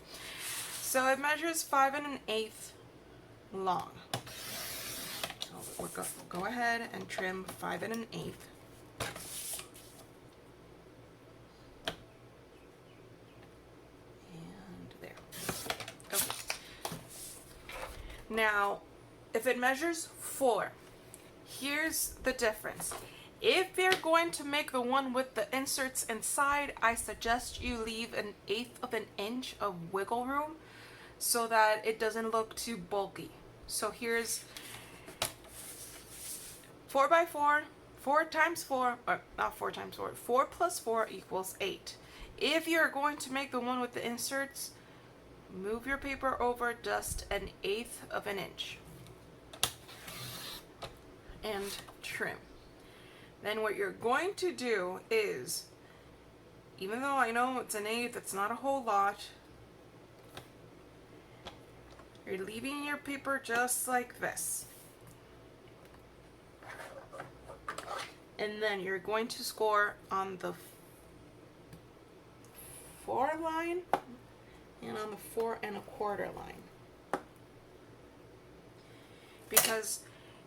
so it measures 5 1/8 long. So we'll go ahead and trim 5 1/8. And there. Okay. Now, if it measures 4, here's the difference. If you're going to make the one with the inserts inside, I suggest you leave 1/8 of an inch of wiggle room so that it doesn't look too bulky. So here's 4 by 4, 4 times 4, or not 4 times 4, 4 plus 4 equals 8. If you're going to make the one with the inserts, move your paper over just 1/8 of an inch and trim. Then what you're going to do is, even though I know it's 1/8, it's not a whole lot, you're leaving your paper just like this. And then you're going to score on the 4 line and on the 4 1/4 line. Because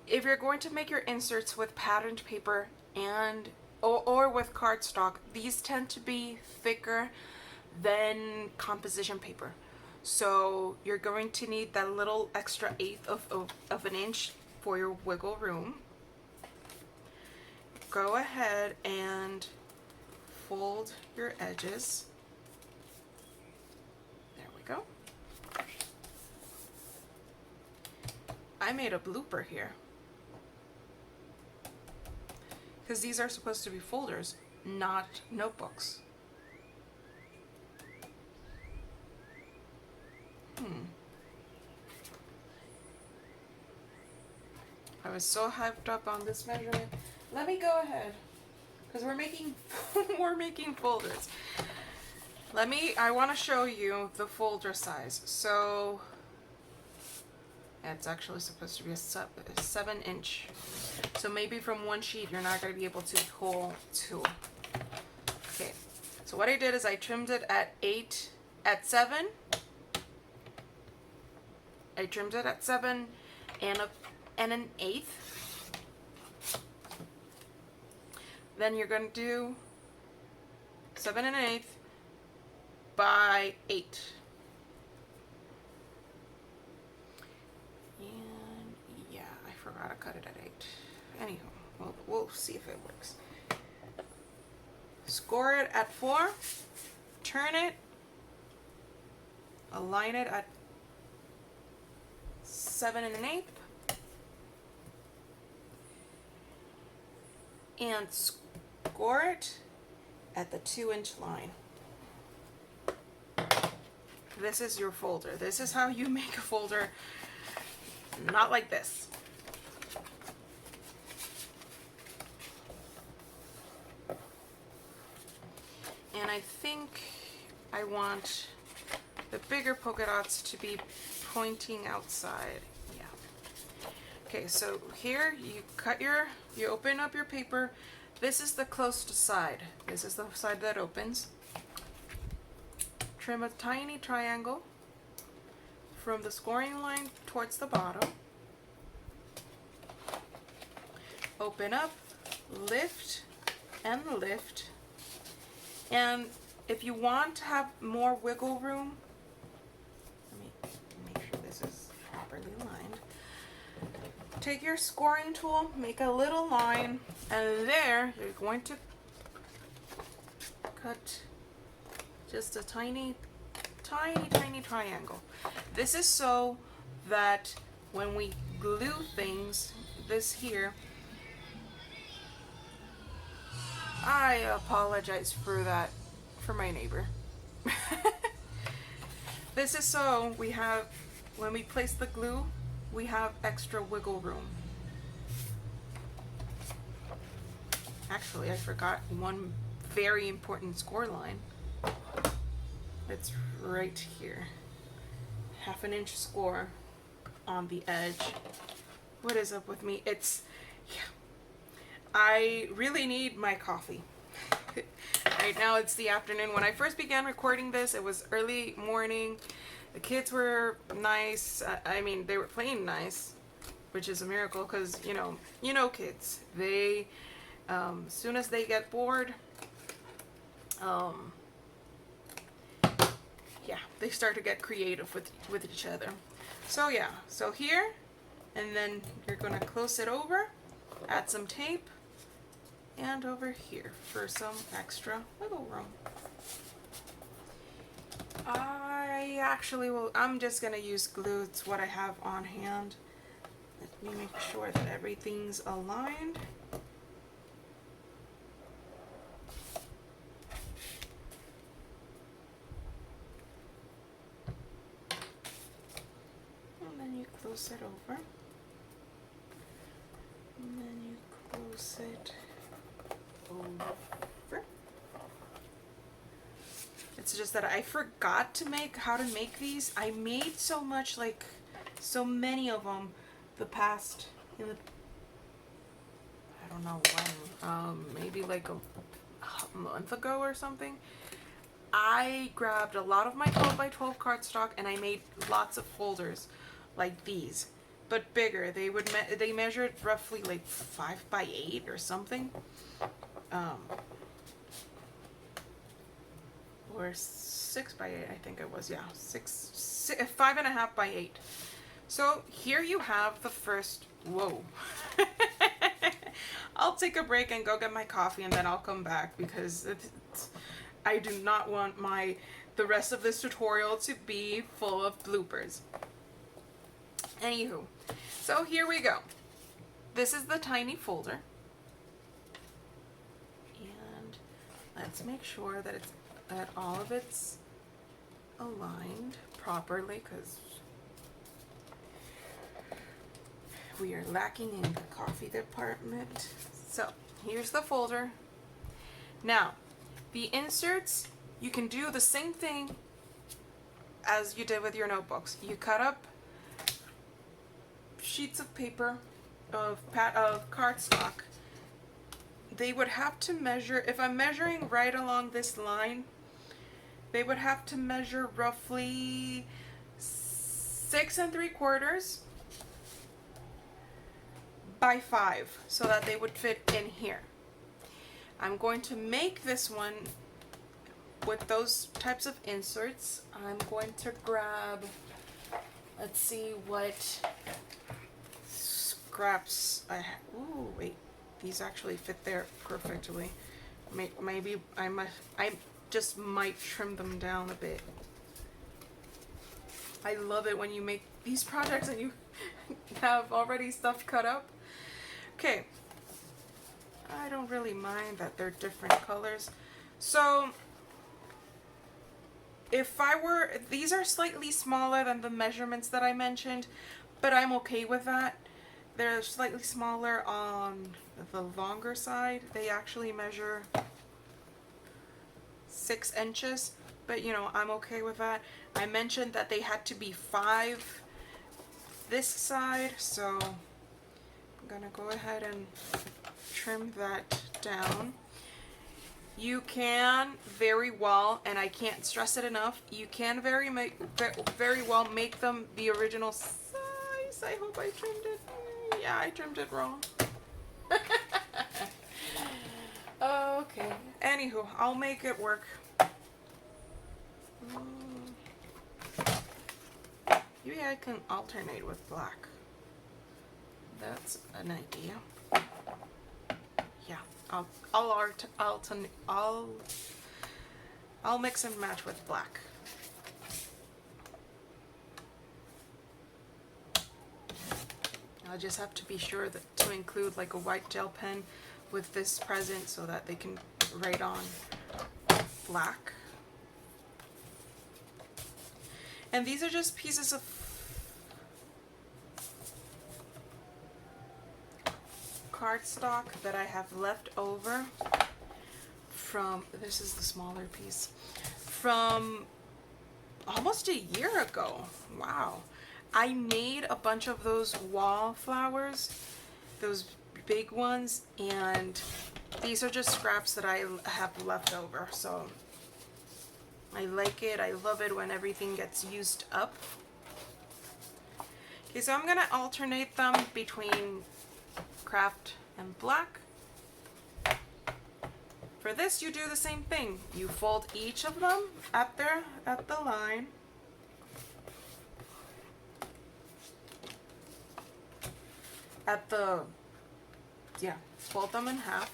if you're going to make your inserts with patterned paper or with cardstock, these tend to be thicker than composition paper. So you're going to need that little extra 1/8 of an inch for your wiggle room. Go ahead and fold your edges. There we go. I made a blooper here, because these are supposed to be folders, not notebooks. I was so hyped up on this measurement. Let me go ahead, because we're making folders. I want to show you the folder size. So it's actually supposed to be a 7-inch. So maybe from one sheet you're not going to be able to pull 2. Okay, so what I did is I trimmed it at 7. I trimmed it at 7 and 1/8. Then you're going to do 7 1/8 by 8. And yeah, I forgot to cut it at 8. Anyhow, we'll see if it works. Score it at 4, turn it, align it at 7 1/8, and score it at the 2-inch line. This is your folder. This is how you make a folder, not like this. I think I want the bigger polka dots to be pointing outside. Yeah. Okay, so here you open up your paper. This is the closest side. This is the side that opens. Trim a tiny triangle from the scoring line towards the bottom. Open up, lift, and lift. And if you want to have more wiggle room, let me make sure this is properly lined. Take your scoring tool, make a little line, and there you're going to cut just a tiny, tiny, tiny triangle. This is so that when we glue things, this here, I apologize for that, for my neighbor. This is so we have, when we place the glue, we have extra wiggle room. Actually, I forgot one very important score line. It's right here. 1/2 inch score on the edge. What is up with me? It's, yeah. I really need my coffee. Right now it's the afternoon. When I first began recording this, it was early morning. The kids were nice. I mean, they were playing nice, which is a miracle because, you know kids. They, as soon as they get bored, yeah, they start to get creative with each other. So yeah, so here, and then you're gonna close it over, add some tape, and over here for some extra wiggle room. I'm just gonna use glue. It's what I have on hand. Let me make sure that everything's aligned. And then you close it over. And then you close it over. It's just that I forgot how to make these. I made so many of them I don't know when, maybe like a month ago or something. I grabbed a lot of my 12x12 cardstock and I made lots of folders like these, but bigger. They measured roughly like 5x8 or something. Or 6x8, I think it was, yeah, 5.5x8. So here you have the first, whoa. I'll take a break and go get my coffee and then I'll come back because I do not want the rest of this tutorial to be full of bloopers. Anywho, so here we go. This is the tiny folder. And let's make sure that all of it's aligned properly because we are lacking in the coffee department. So here's the folder. Now, the inserts, you can do the same thing as you did with your notebooks. You cut up sheets of paper of cardstock. They would have to measure, if I'm measuring right along this line, they would have to measure roughly 6 3/4 by 5 so that they would fit in here. I'm going to make this one with those types of inserts. I'm going to grab, let's see what scraps I have. Ooh, wait, these actually fit there perfectly. Maybe I just might trim them down a bit. I love it when you make these projects and you have already stuff cut up. Okay, I don't really mind that they're different colors. So these are slightly smaller than the measurements that I mentioned, but I'm okay with that. They're slightly smaller on the longer side. They actually measure 6 inches, but you know, I'm okay with that. I mentioned that they had to be 5 this side, so I'm gonna go ahead and trim that down. You can very well, and I can't stress it enough, you can very well make them the original size. I hope I trimmed it. Yeah, I trimmed it wrong. Okay. Anywho, I'll make it work. Maybe I can alternate with black. That's an idea. Yeah, I'll mix and match with black. I'll just have to be sure that to include like a white gel pen with this present so that they can write on black. And these are just pieces of cardstock that I have left over from, this is the smaller piece, from almost a year ago. Wow. I made a bunch of those wallflowers, those big ones, and these are just scraps that I have left over. So I like it. I love it when everything gets used up. Okay, so I'm gonna alternate them between craft and black. For this, you do the same thing. You fold each of them at the line. Fold them in half.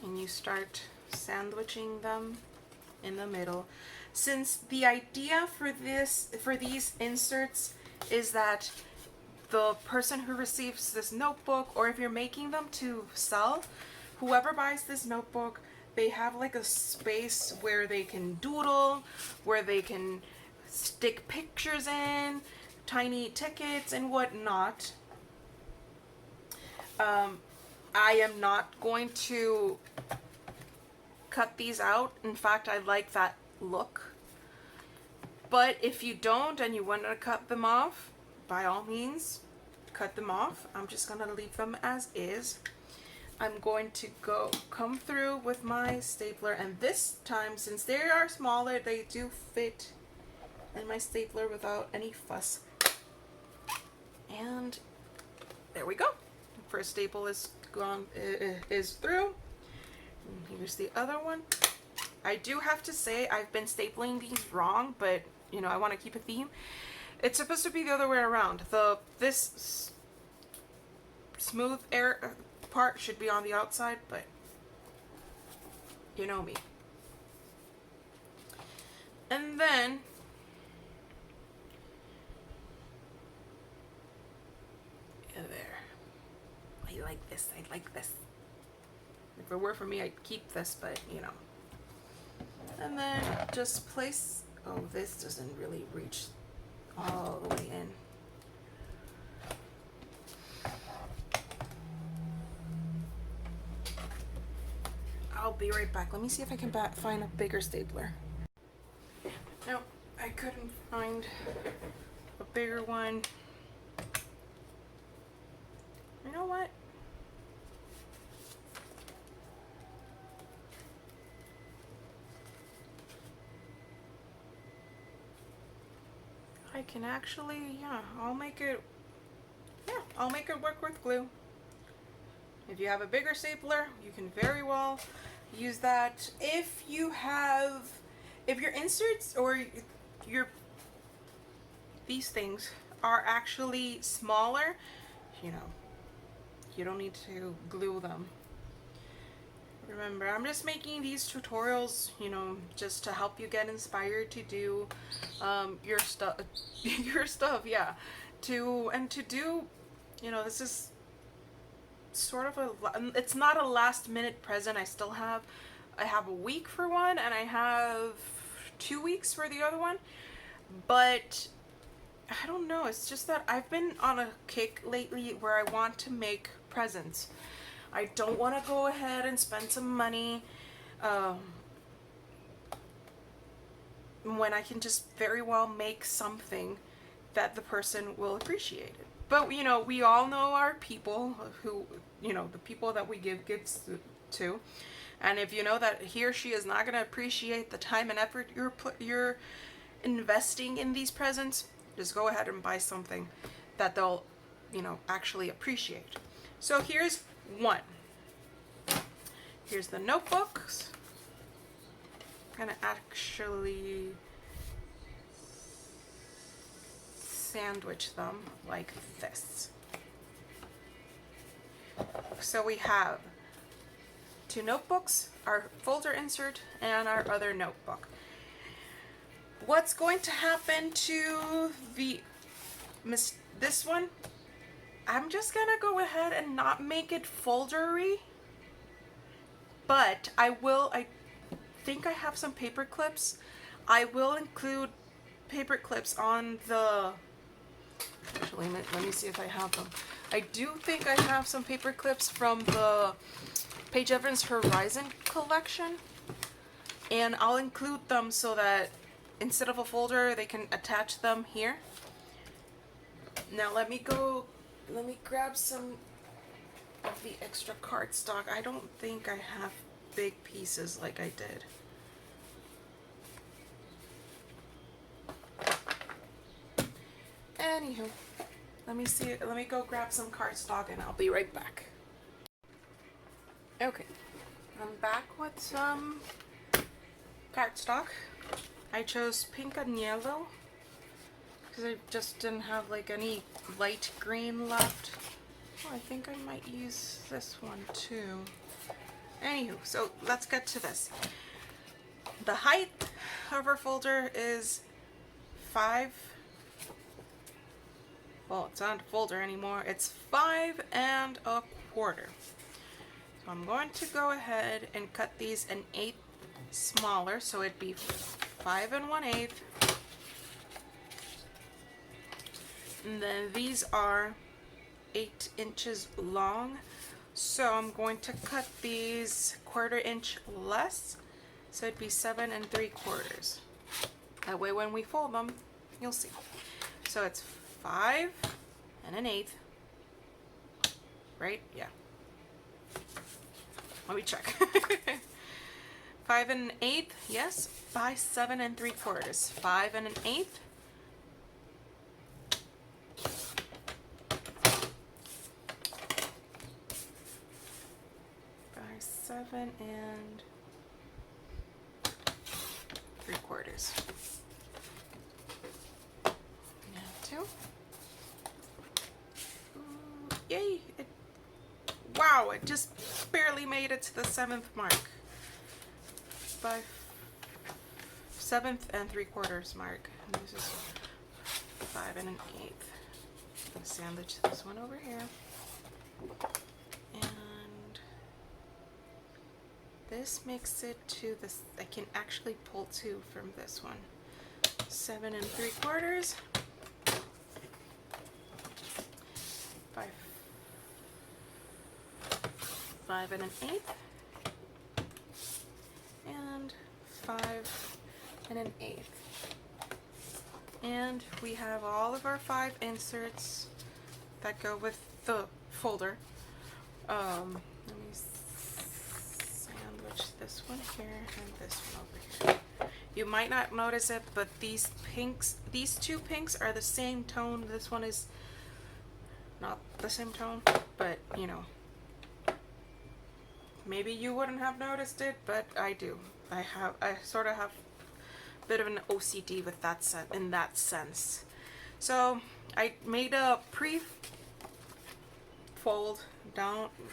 And you start sandwiching them in the middle. Since the idea for these inserts is that the person who receives this notebook, or if you're making them to sell, whoever buys this notebook, they have like a space where they can doodle, where they can stick pictures in, tiny tickets and whatnot. I am not going to cut these out. In fact, I like that look. But if you don't and you want to cut them off, by all means, cut them off. I'm just going to leave them as is. I'm going to come through with my stapler, and this time, since they are smaller, they do fit in my stapler without any fuss. And there we go. First staple is gone, is through. And here's the other one. I do have to say I've been stapling these wrong, but you know, I want to keep a theme. It's supposed to be the other way around. This smooth air part should be on the outside, but you know me. And then there. I like this. I like this. If it were for me, I'd keep this, but you know. And then just place, oh, this doesn't really reach all the way in. I'll be right back. Let me see if I can find a bigger stapler. No, I couldn't find a bigger one. You know what? I can actually, I'll make it work with glue. If you have a bigger stapler, you can very well use that. If your inserts or these things are actually smaller, you don't need to glue them. Remember, I'm just making these tutorials, just to help you get inspired to do your stuff, yeah. To do, this is sort of it's not a last minute present. I have a week for one, and I have 2 weeks for the other one, but I don't know, it's just that I've been on a kick lately where I want to make presents. I don't want to go ahead and spend some money when I can just very well make something that the person will appreciate it. But you know, we all know our people who, you know, the people that we give gifts to. And if you know that he or she is not going to appreciate the time and effort you're investing in these presents, just go ahead and buy something that they'll, you know, actually appreciate. So here's one. Here's the notebooks. I'm gonna actually sandwich them like this. So we have 2 notebooks, our folder insert, and our other notebook. What's going to happen to this one? I'm just gonna go ahead and not make it foldery, but I think I have some paper clips. I will include paper clips on the, actually let me see if I have them. I do think I have some paper clips from the Paige Evans Horizon collection, and I'll include them so that instead of a folder they can attach them here. Now let me grab some of the extra cardstock. I don't think I have big pieces like I did. Anywho, let me go grab some cardstock and I'll be right back. Okay, I'm back with some cardstock. I chose pink and yellow because I just didn't have like any light green left. Oh, I think I might use this one too. Anywho, so let's get to this. The height of our folder is 5. Well, it's not a folder anymore. It's 5 1/4. So I'm going to go ahead and cut these an 1/8 smaller, so it'd be 5 1/8. And then these are 8 inches long, so I'm going to cut these 1/4 inch less, so it'd be 7 3/4. That way when we fold them, you'll see. So it's 5 1/8, right? Yeah. Let me check. 5 1/8, yes, by 7 3/4. 5 1/8. By 7 3/4. Now 2. Yay! Wow! It just barely made it to the 7th mark. By 7th 3/4 mark. And this is 5 1/8. I'm gonna sandwich this one over here. And this makes it to this. I can actually pull 2 from this one. 7 3/4. By 5 1/8. And 5 1/8. And we have all of our 5 inserts that go with the folder. Let me sandwich this one here and this one over here. You might not notice it, but these 2 pinks are the same tone. This one is not the same tone, but you know, maybe you wouldn't have noticed it, but I do. I sort of have a bit of an OCD with that in that sense. So I made a pre-fold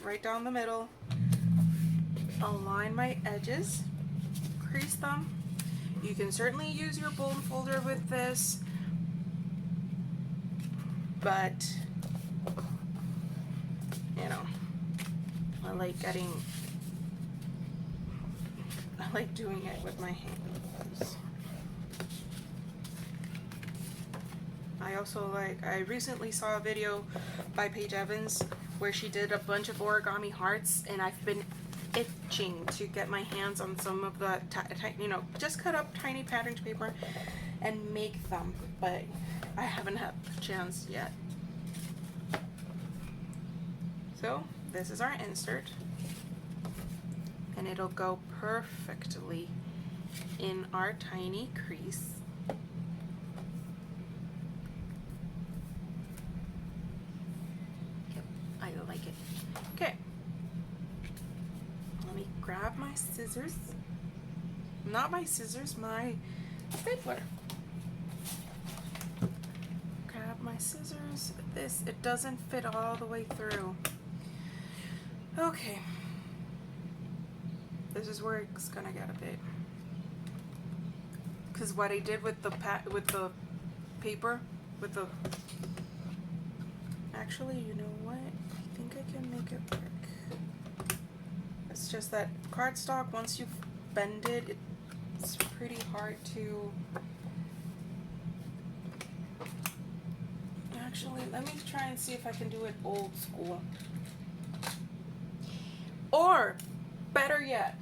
right down the middle, align my edges, crease them. You can certainly use your bone folder with this, but you know, I like doing it with my hands. I recently saw a video by Paige Evans where she did a bunch of origami hearts, and I've been itching to get my hands on some of the, just cut up tiny patterned paper and make them, but I haven't had the chance yet. So this is our insert, and it'll go perfectly in our tiny crease. Yep, I like it. Okay, let me grab my scissors. Not my scissors, my stapler. Grab my scissors. It doesn't fit all the way through. Okay, this is where it's gonna get a bit, because what I did with the paper, actually, you know what? I think I can make it work. It's just that cardstock, once you bend it, it's pretty hard to. Actually, let me try and see if I can do it old school. Or, better yet,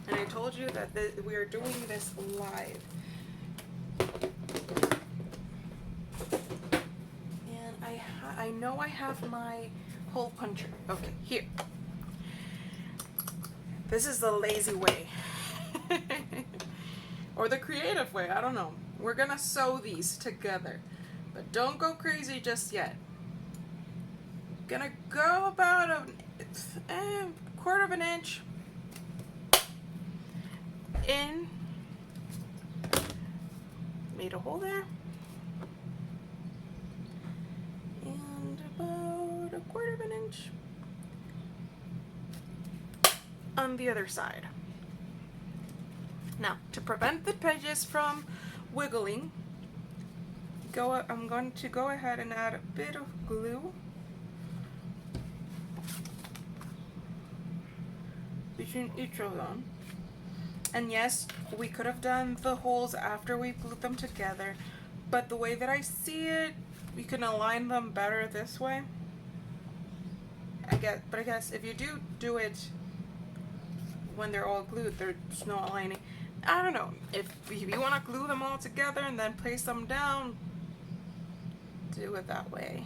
and I told you that we are doing this live. And I know I have my hole puncher. Okay, here. This is the lazy way. Or the creative way, I don't know. We're gonna sew these together. But don't go crazy just yet. Gonna go about a quarter of an inch in. Made a hole there. And about a quarter of an inch on the other side. Now, to prevent the pages from wiggling, I'm going to go ahead and add a bit of glue between each of them. And yes, we could have done the holes after we glued them together, but the way that I see it, we can align them better this way. I guess if you do it when they're all glued, there's no aligning. I don't know. If you want to glue them all together and then place them down, do it that way.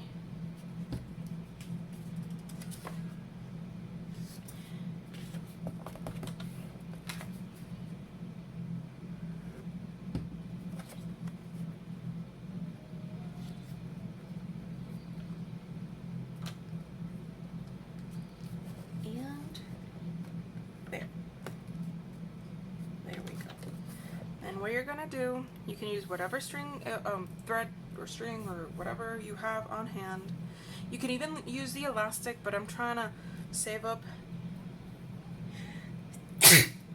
And there we go. And what you're gonna do, you can use whatever string, thread or string or whatever you have on hand. You can even use the elastic, but I'm trying to save up.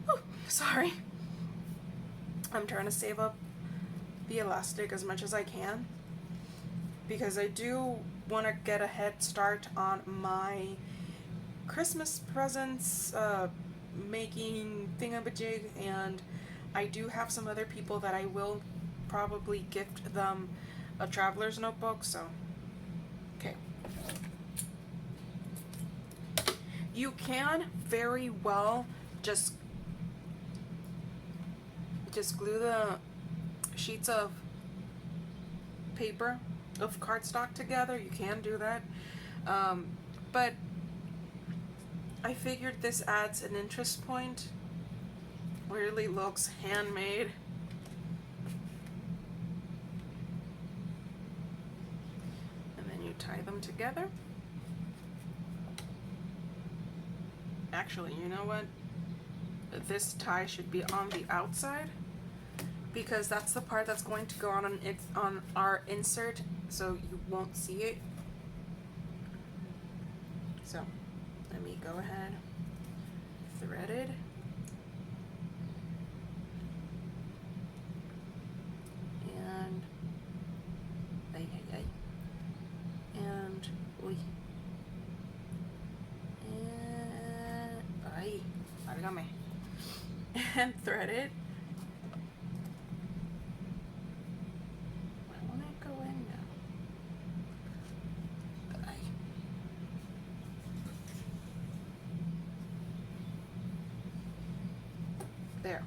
Oh, sorry. I'm trying to save up the elastic as much as I can, because I do want to get a head start on my Christmas presents making thingamajig, and I do have some other people that I will probably gift them a traveler's notebook, so okay. You can very well just glue the sheets of paper, of cardstock together. You can do that, but I figured this adds an interest point. Really looks handmade. Tie them together. Actually, you know what? This tie should be on the outside, because that's the part that's going to go on our insert, so you won't see it. So let me go ahead, thread it. And and válgame. hand thread it. Why won't it go in now? There.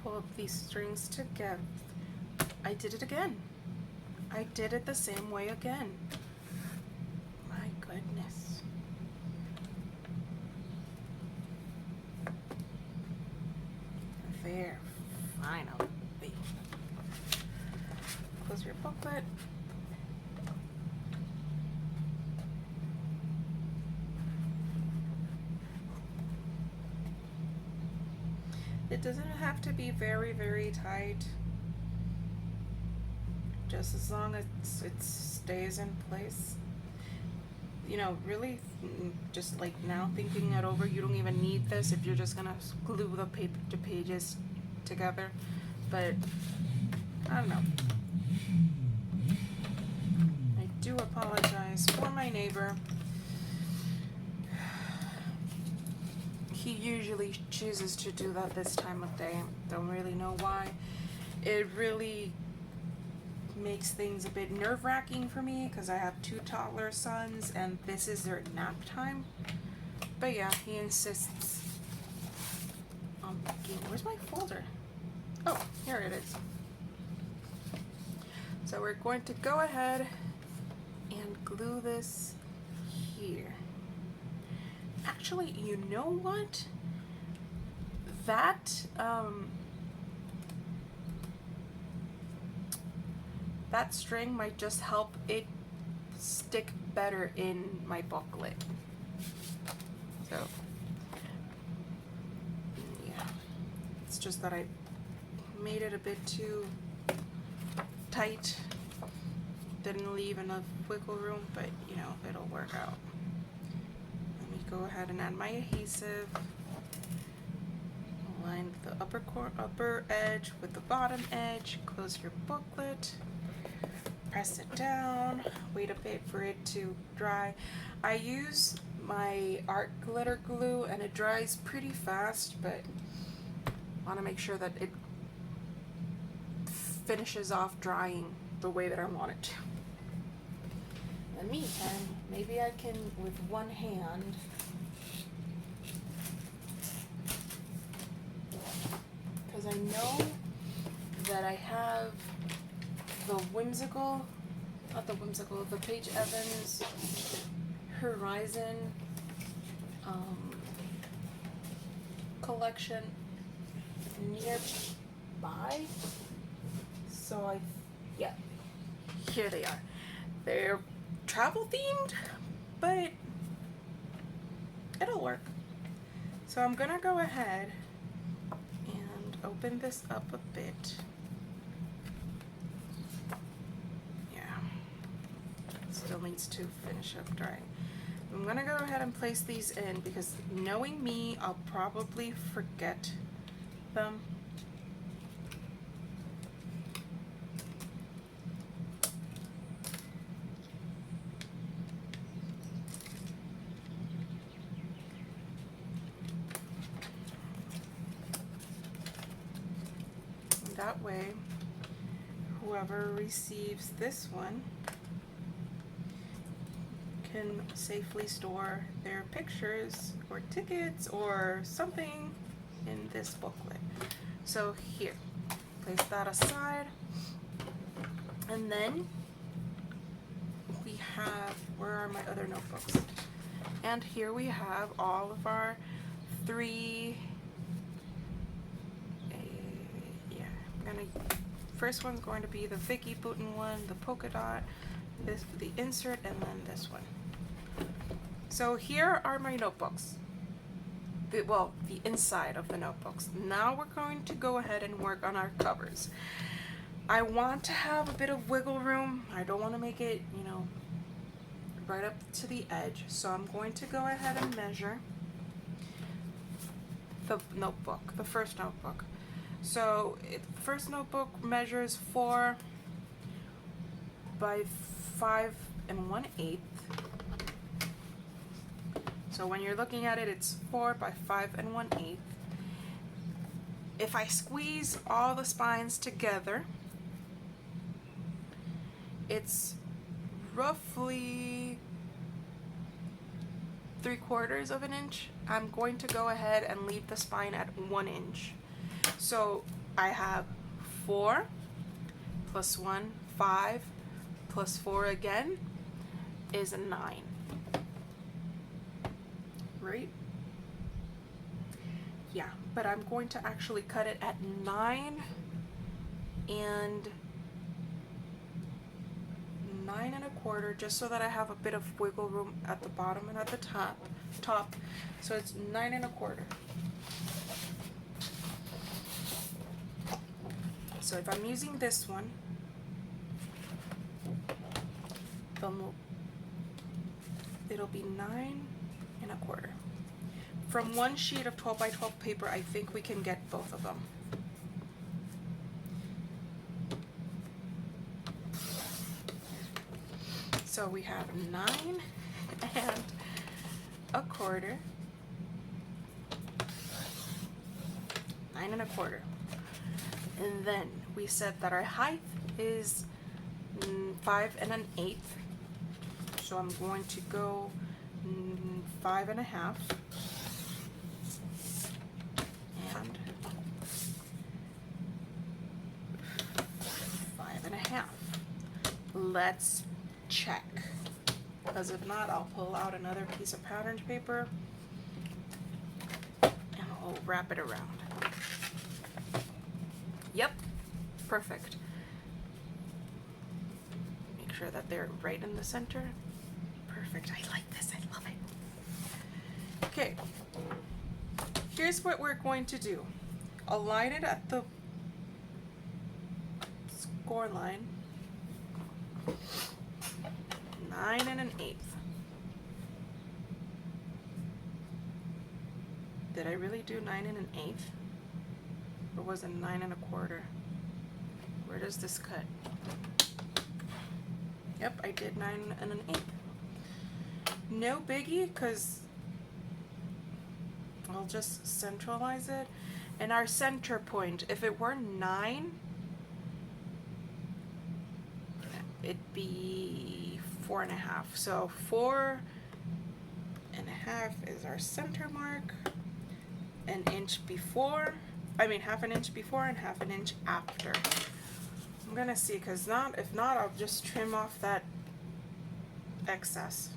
Pull these strings together. I did it again. I did it the same way again. My goodness. There, finally. Close your booklet. It doesn't have to be very, very tight. Just as long as it stays in place. You know, really, just like now thinking it over, you don't even need this if you're just gonna glue the pages together. But I don't know. I do apologize for my neighbor. He usually chooses to do that this time of day. Don't really know why. It really makes things a bit nerve-wracking for me because I have 2 toddler sons and this is their nap time. But yeah, he insists on making. Where's my folder? Oh, here it is. So we're going to go ahead and glue this here. Actually, you know what? That that string might just help it stick better in my booklet. So yeah, it's just that I made it a bit too tight. Didn't leave enough wiggle room, but you know, it'll work out. Let me go ahead and add my adhesive. Align the upper edge with the bottom edge. Close your booklet. Press it down. Wait a bit for it to dry. I use my art glitter glue and it dries pretty fast, but I want to make sure that it finishes off drying the way that I want it to. Let me, and maybe I can with one hand. Because I know that I have the the Paige Evans Horizon collection nearby. So yeah, here they are. They're travel themed, but it'll work. So I'm gonna go ahead and open this up a bit. Yeah, still needs to finish up drying. I'm gonna go ahead and place these in because knowing me, I'll probably forget them. That way, whoever receives this one can safely store their pictures or tickets or something in this booklet. So here, place that aside. And then we have, where are my other notebooks? And here we have all of our 3 first one's going to be the Vicky Boutin one, the polka dot, this the insert, and then this one. So here are my notebooks. The inside of the notebooks. Now we're going to go ahead and work on our covers. I want to have a bit of wiggle room. I don't want to make it, you know, right up to the edge. So I'm going to go ahead and measure the notebook, the first notebook. So first notebook measures 4 by 5 1/8. So when you're looking at it, it's 4 by 5 1/8. If I squeeze all the spines together, it's roughly 3/4 of an inch. I'm going to go ahead and leave the spine at 1 inch. So I have 4 plus 1, 5 plus 4 again is a 9. Right? Yeah, but I'm going to actually cut it at 9 and 9 1/4, just so that I have a bit of wiggle room at the bottom and at the top. So it's 9 1/4. So if I'm using this one, it'll be 9 1/4. From one sheet of 12 by 12 paper, I think we can get both of them. So we have 9 1/4, 9 1/4. And then we said that our height is 5 1/8. So I'm going to go 5 1/2. And 5 1/2. Let's check, because if not, I'll pull out another piece of pattern paper and I'll wrap it around. Yep, perfect. Make sure that they're right in the center. Perfect, I like this, I love it. Okay, here's what we're going to do. Align it at the score line. 9 1/8. Did I really do 9 1/8? Or was it 9 1/4? Where does this cut? Yep, I did 9 1/8. No biggie, because I'll just centralize it. And our center point, if it were 9, it'd be 4 1/2. So 4 1/2 is our center mark. An inch before, half an inch before and half an inch after. I'm gonna see, because if not, I'll just trim off that excess.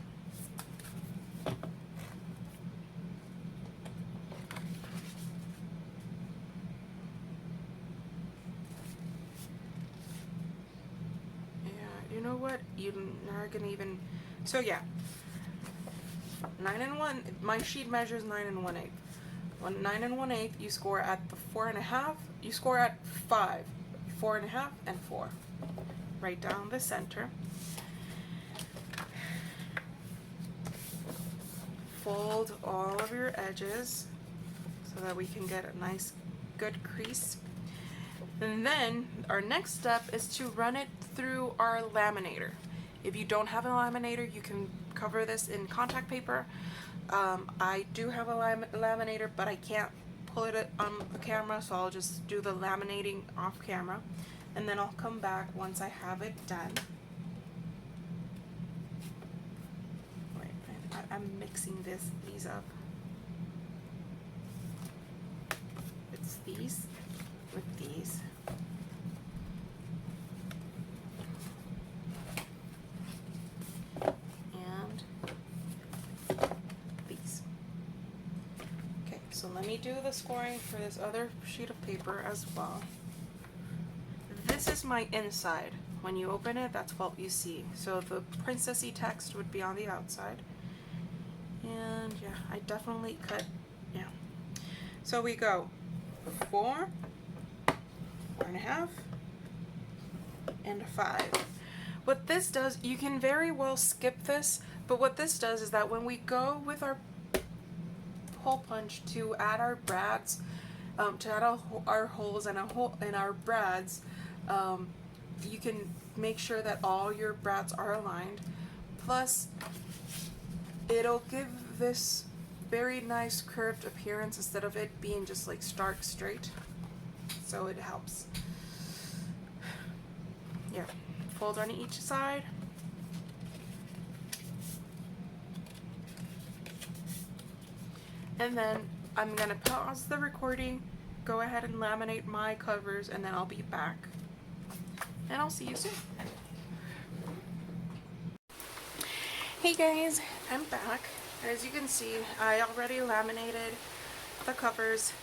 You know what? You're not gonna even. So yeah, 9 1. My sheet measures 9 1/8. When 9 1/8, you score at the 4 1/2. You score at 5, 4 1/2, and 4. Right down the center. Fold all of your edges so that we can get a nice, good crease. And then our next step is to run it through our laminator. If you don't have a laminator, you can cover this in contact paper. I do have a laminator, but I can't pull it on the camera, so I'll just do the laminating off camera. And then I'll come back once I have it done. Wait, I'm mixing these up. It's these with these. And these. Okay, so let me do the scoring for this other sheet of paper as well. This is my inside. When you open it, that's what you see. So the princessy text would be on the outside. And yeah, I definitely cut, yeah. So we go 4, 4 1/2, and 5. What this does, you can very well skip this, but what this does is that when we go with our hole punch to add our brads, to add our holes and our brads, you can make sure that all your brads are aligned. Plus, it'll give give this very nice curved appearance instead of it being just like stark straight. So it helps. Here, fold on each side. And then I'm gonna pause the recording, go ahead and laminate my covers, and then I'll be back. And I'll see you soon. Hey guys, I'm back. As you can see, I already laminated the covers,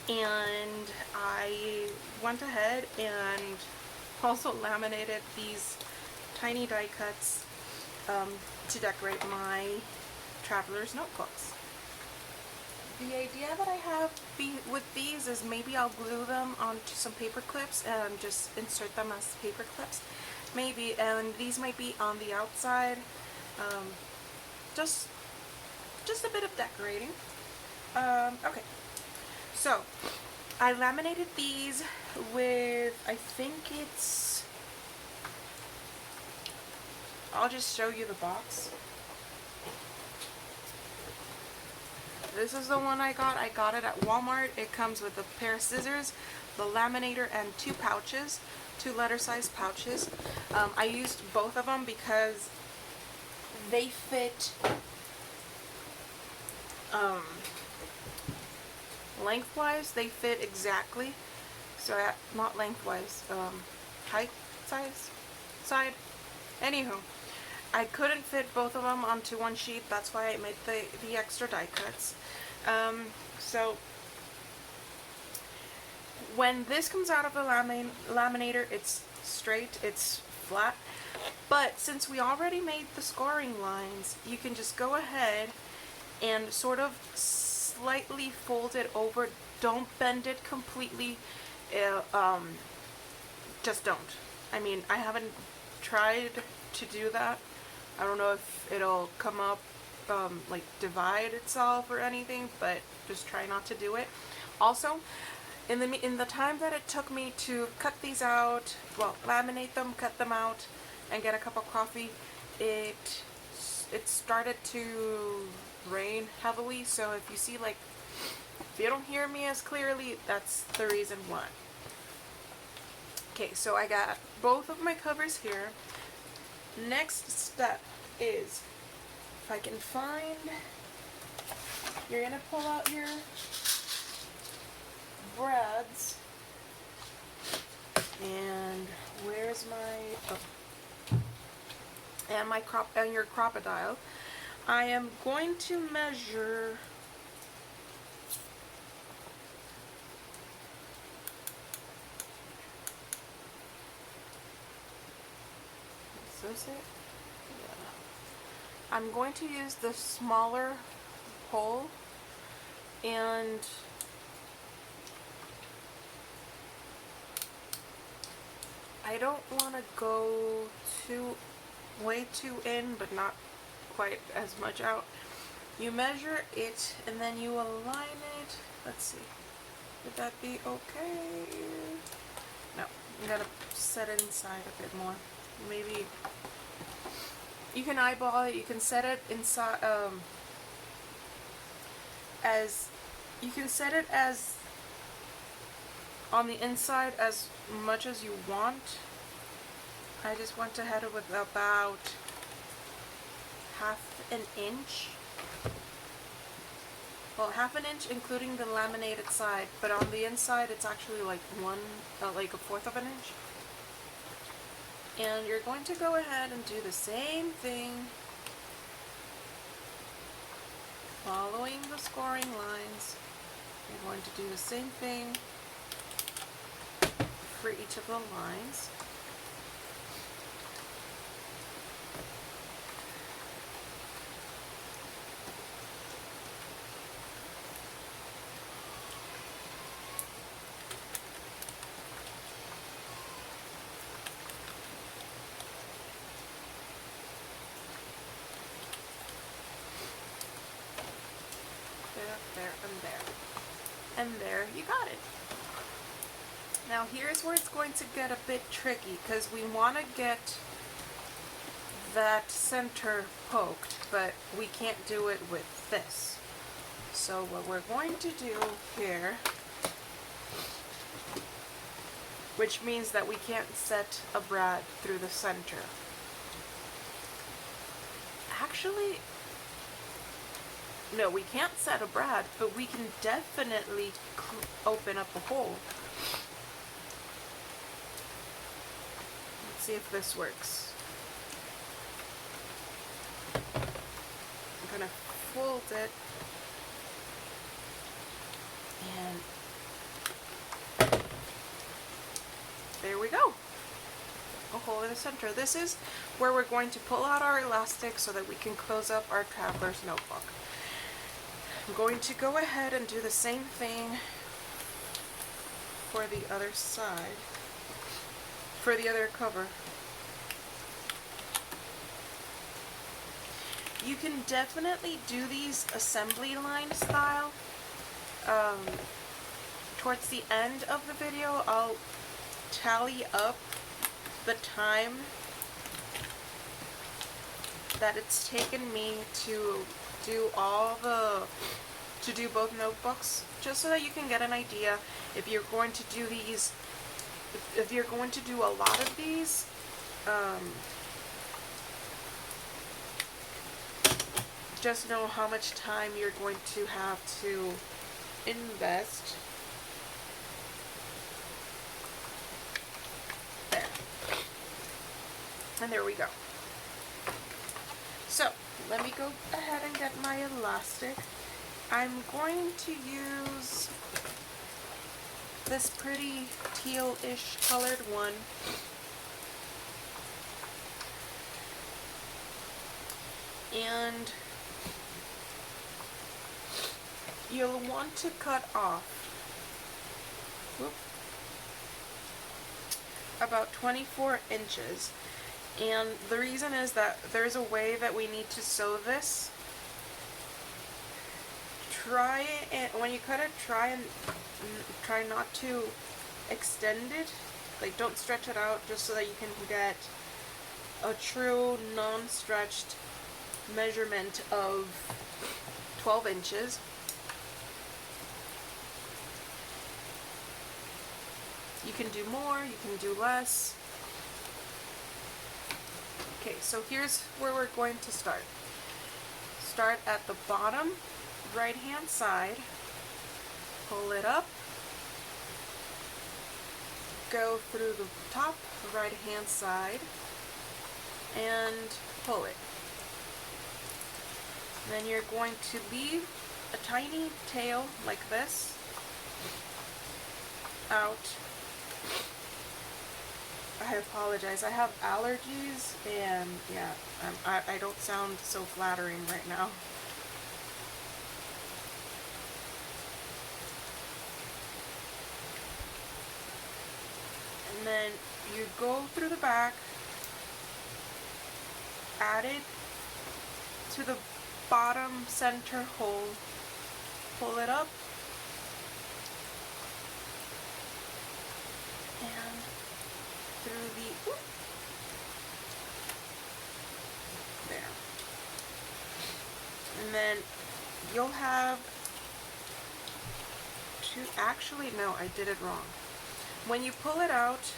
and I went ahead and also laminated these tiny die cuts to decorate my traveler's notebooks. The idea that I have with these is maybe I'll glue them onto some paper clips and just insert them as paper clips. Maybe, and these might be on the outside. Just a bit of decorating. Okay, so I laminated these with, I think it's, I'll just show you the box. This is the one I got. I got it at Walmart. It comes with a pair of scissors, the laminator, and two pouches, 2 letter size pouches. I used both of them because they fit lengthwise. They fit exactly. So not lengthwise, height, side. Anywho, I couldn't fit both of them onto one sheet. That's why I made the extra die cuts. So when this comes out of the laminator, it's straight, it's flat. But since we already made the scoring lines, you can just go ahead and sort of slightly fold it over. Don't bend it completely. Just don't. I mean, I haven't tried to do that. I don't know if it'll come up, like divide itself or anything, but just try not to do it. Also, in the time that it took me to cut these out, well, laminate them, cut them out, and get a cup of coffee, it started to rain heavily. So if you see, like, if you don't hear me as clearly, that's the reason why. Okay, so I got both of my covers here. Next step is, if I can find, you're gonna pull out your brads, and where's my, and your crocodile. I am going to measure is this it? Yeah. I'm going to use the smaller hole, and I don't want to go way too in, but not quite as much out. You measure it and then you align it. Let's see. Would that be okay? No, you gotta set it inside a bit more. Maybe you can eyeball it. You can set it inside. You can set it as on the inside as much as you want. I just went ahead with about half an inch. Well, half an inch including the laminated side, but on the inside it's actually like like a fourth of an inch. And you're going to go ahead and do the same thing, following the scoring lines. You're going to do the same thing for each of the lines. And there you got it. Now here's where it's going to get a bit tricky, because we want to get that center poked, but we can't do it with this. So what we're going to do here, which means that we can't set a brad through the center. Actually, no, we can't set a brad, but we can definitely open up a hole. Let's see if this works. I'm gonna fold it and there we go. A hole in the center. This is where we're going to pull out our elastic so that we can close up our traveler's notebook. I'm going to go ahead and do the same thing for the other side, for the other cover. You can definitely do these assembly line style. Towards the end of the video, I'll tally up the time that it's taken me to do both notebooks, just so that you can get an idea if you're going to do these, if you're going to do a lot of these, just know how much time you're going to have to invest. There. And there we go. So, let me go ahead and get my elastic. I'm going to use this pretty teal-ish colored one. And you'll want to cut off about 24 inches. And the reason is that there's a way that we need to sew this. Try and when you cut it, try not to extend it. Like, don't stretch it out, just so that you can get a true non-stretched measurement of 12 inches. You can do more, you can do less. Okay, so here's where we're going to start. Start at the bottom right hand side, pull it up, go through the top right hand side, and pull it. Then you're going to leave a tiny tail like this out. I apologize, I have allergies, and yeah, I don't sound so flattering right now. And then you go through the back, add it to the bottom center hole, pull it up, and through the, there. And then you'll have to, actually no, I did it wrong. When you pull it out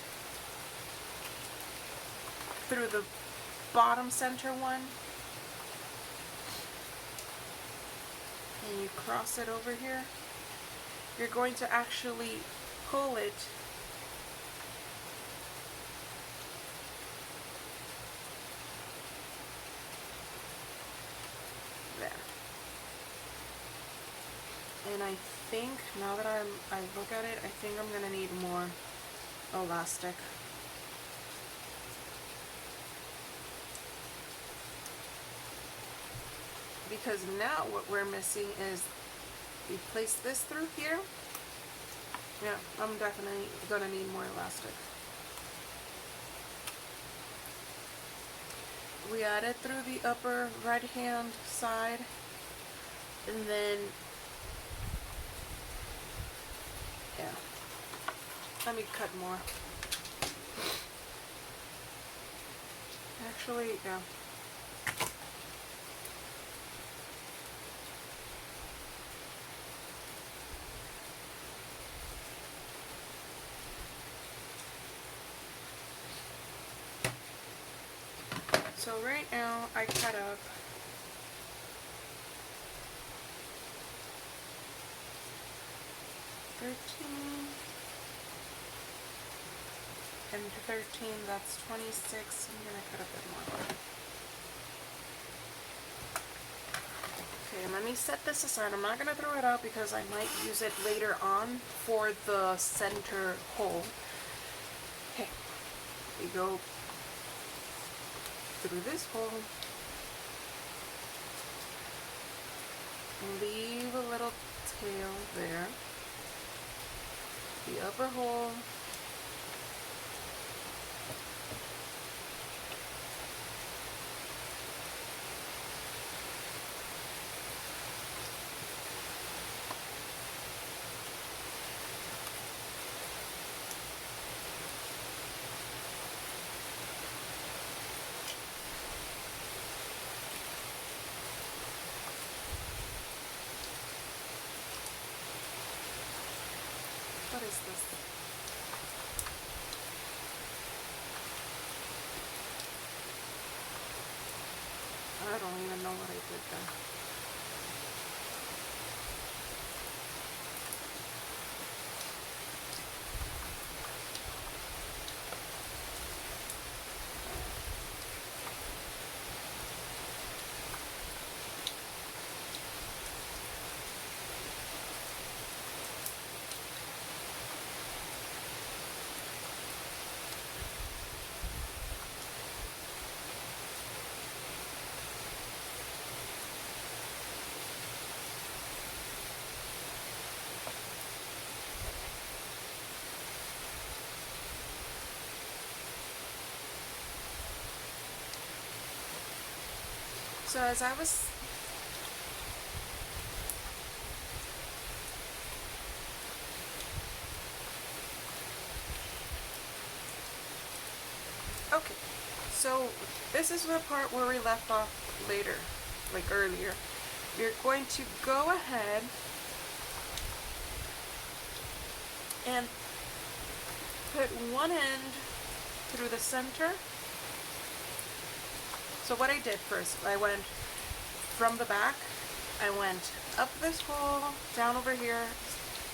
through the bottom center one, and you cross it over here, you're going to actually pull it there. And I think, now that I look at it, I think I'm gonna need more elastic. Because now what we're missing is, we place this through here. Yeah, I'm definitely gonna need more elastic. We add it through the upper right hand side, and then, yeah, let me cut more. Actually, yeah, So right now I cut up and 13, that's 26. I'm gonna cut a bit more. Okay, let me set this aside. I'm not gonna throw it out because I might use it later on for the center hole. Okay, we go through this hole, leave a little tail there, the upper hole, what is this? I don't even know what I did there. So as I was okay, so this is the part where we left off later, like earlier. You're going to go ahead and put one end through the center. So what I did first, I went from the back, I went up this hole, down over here,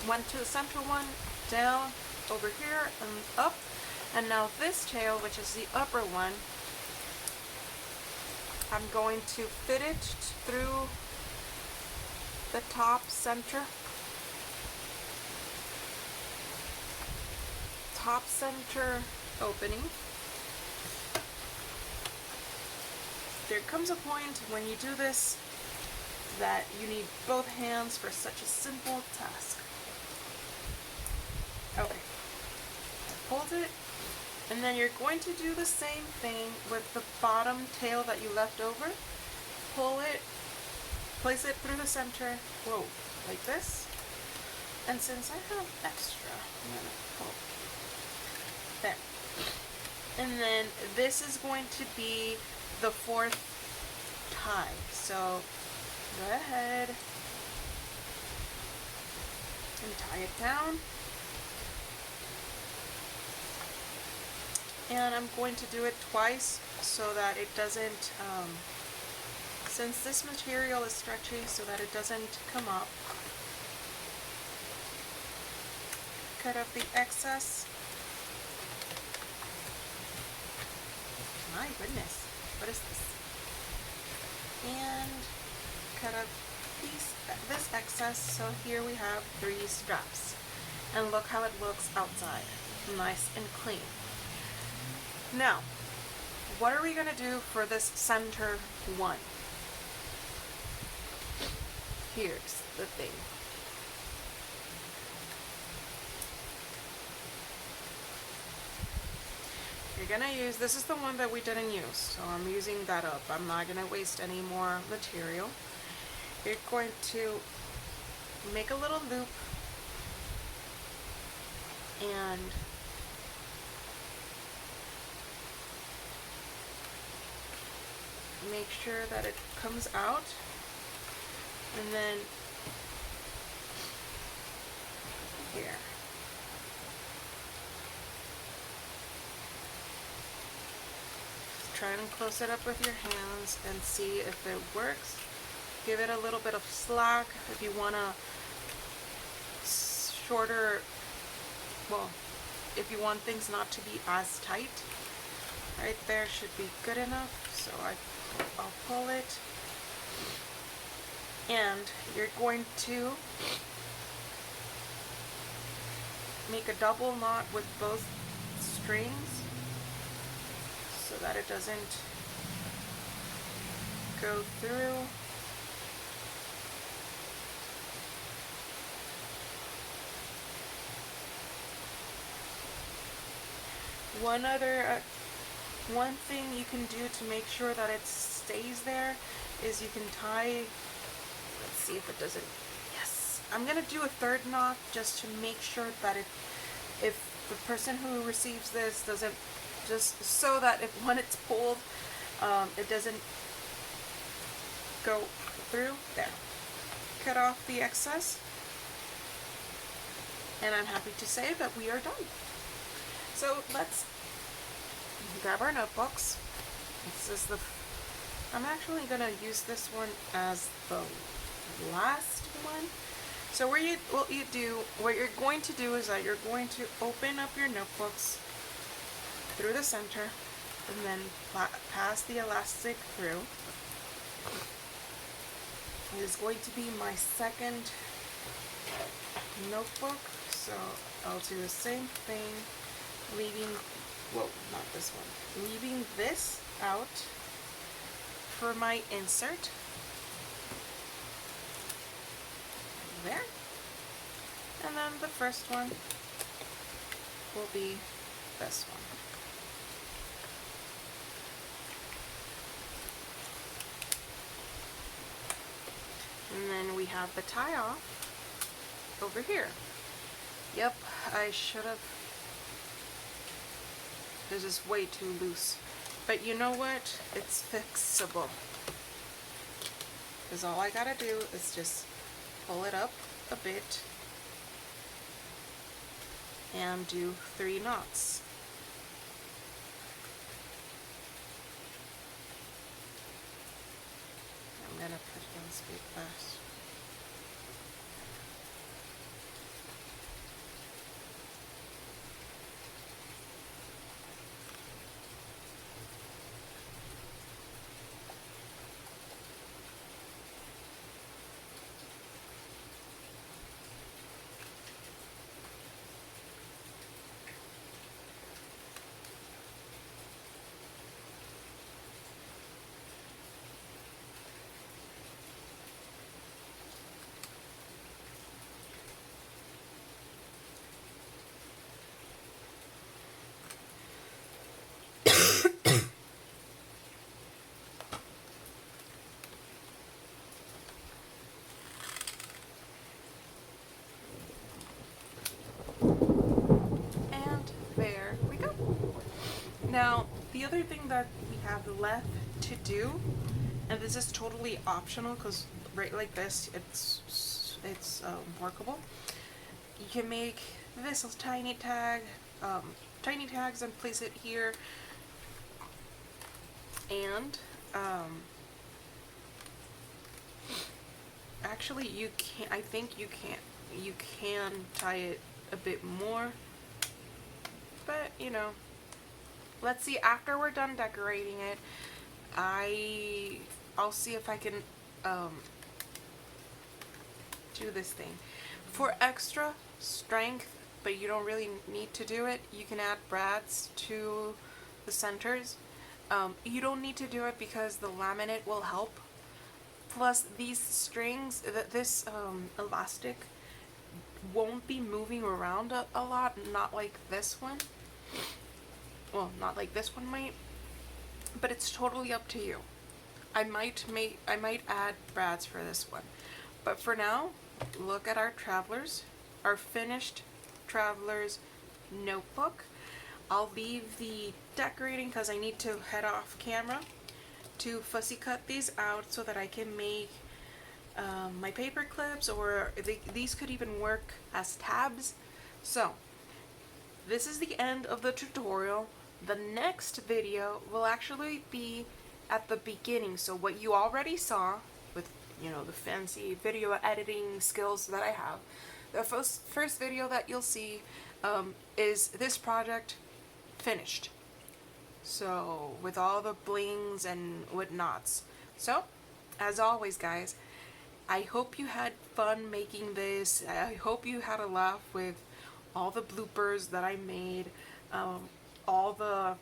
went to the center one, down over here and up, and now this tail, which is the upper one, I'm going to fit it through the top center opening. There comes a point when you do this that you need both hands for such a simple task. Okay, I pulled it, and then you're going to do the same thing with the bottom tail that you left over. Pull it, place it through the center, whoa, like this. And since I have extra, I'm gonna pull there. And then this is going to be the fourth tie. So go ahead and tie it down. And I'm going to do it twice so that it doesn't, since this material is stretchy, so that it doesn't come up. Cut up the excess. My goodness, what is this? And cut up this excess, so here we have 3 straps. And look how it looks outside, nice and clean. Now, what are we going to do for this center one? Here's the thing. You're going to use, this is the one that we didn't use, so I'm using that up. I'm not going to waste any more material. You're going to make a little loop and make sure that it comes out, and then here. try and close it up with your hands and see if it works. Give it a little bit of slack if you want a shorter, well, if you want things not to be as tight. Right there should be good enough, so I'll pull it. And you're going to make a double knot with both strings so that it doesn't go through. One thing you can do to make sure that it stays there is you can tie, let's see if it doesn't, yes. I'm gonna do a third knot just to make sure that if the person who receives this doesn't, just so that if when it's pulled, it doesn't go through. There. Cut off the excess. And I'm happy to say that we are done. So let's grab our notebooks. I'm actually gonna use this one as the last one. So what you're going to do is that you're going to open up your notebooks through the center and then pass the elastic through. It is going to be my second notebook, so I'll do the same thing, leaving this out for my insert. There. And then the first one will be this one. And then we have the tie off over here. Yep, I should have. This is way too loose. But you know what? It's fixable. Because all I gotta do is just pull it up a bit and do 3 knots. I'm gonna put it on speed fast. Now, the other thing that we have left to do, and this is totally optional because right like this, it's workable. You can make this a tiny tags and place it here. And actually, you can. I think you can. You can tie it a bit more, but you know. Let's see, after we're done decorating it, I'll see if I can do this thing. For extra strength, but you don't really need to do it, you can add brads to the centers. You don't need to do it because the laminate will help. Plus, these strings, this elastic won't be moving around a lot, not like this one. Well, not like this one might, but it's totally up to you. I might add brads for this one, but for now, look at our finished Traveler's notebook. I'll leave the decorating because I need to head off camera to fussy cut these out so that I can make my paper clips, or these could even work as tabs. So this is the end of the tutorial. The next video will actually be at the beginning, so what you already saw with, you know, the fancy video editing skills that I have. The first video that you'll see is this project finished. So with all the blings and whatnots. So, as always, guys, I hope you had fun making this. I hope you had a laugh with all the bloopers that I made, all the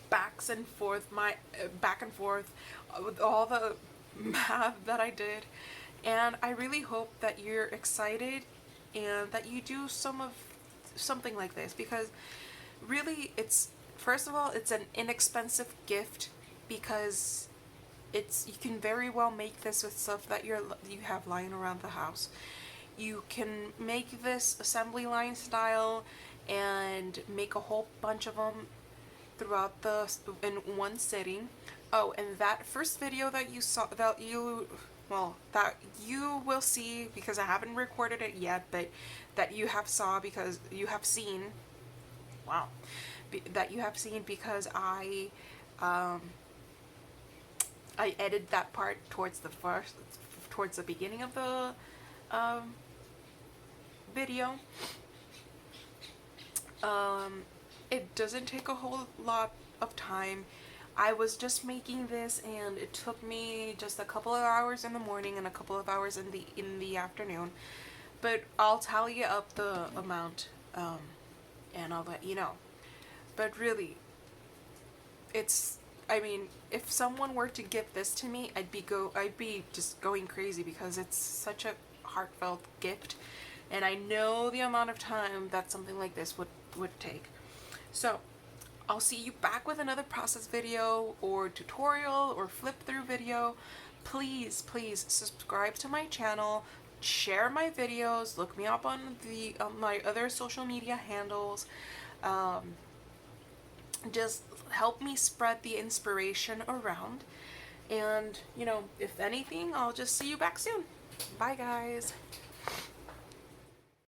back and forth with all the math that I did. And I really hope that you're excited and that you do something like this, because really it's, first of all, it's an inexpensive gift, because you can very well make this with stuff that you have lying around the house. You can make this assembly line style and make a whole bunch of them throughout in one sitting. Oh, and that first video that you saw, that you will see, because I haven't recorded it yet, but that you have seen, wow, that you have seen, because I edited that part towards the beginning of the video. It doesn't take a whole lot of time. I was just making this, and it took me just a couple of hours in the morning and a couple of hours in the afternoon. But I'll tally up the amount, and I'll let you know. But really, I mean, if someone were to give this to me, I'd be just going crazy, because it's such a heartfelt gift, and I know the amount of time that something like this would take. So, I'll see you back with another process video or tutorial or flip through video. Please subscribe to my channel, share my videos, look me up on my other social media handles. Just help me spread the inspiration around. And, you know, if anything, I'll just see you back soon. Bye, guys.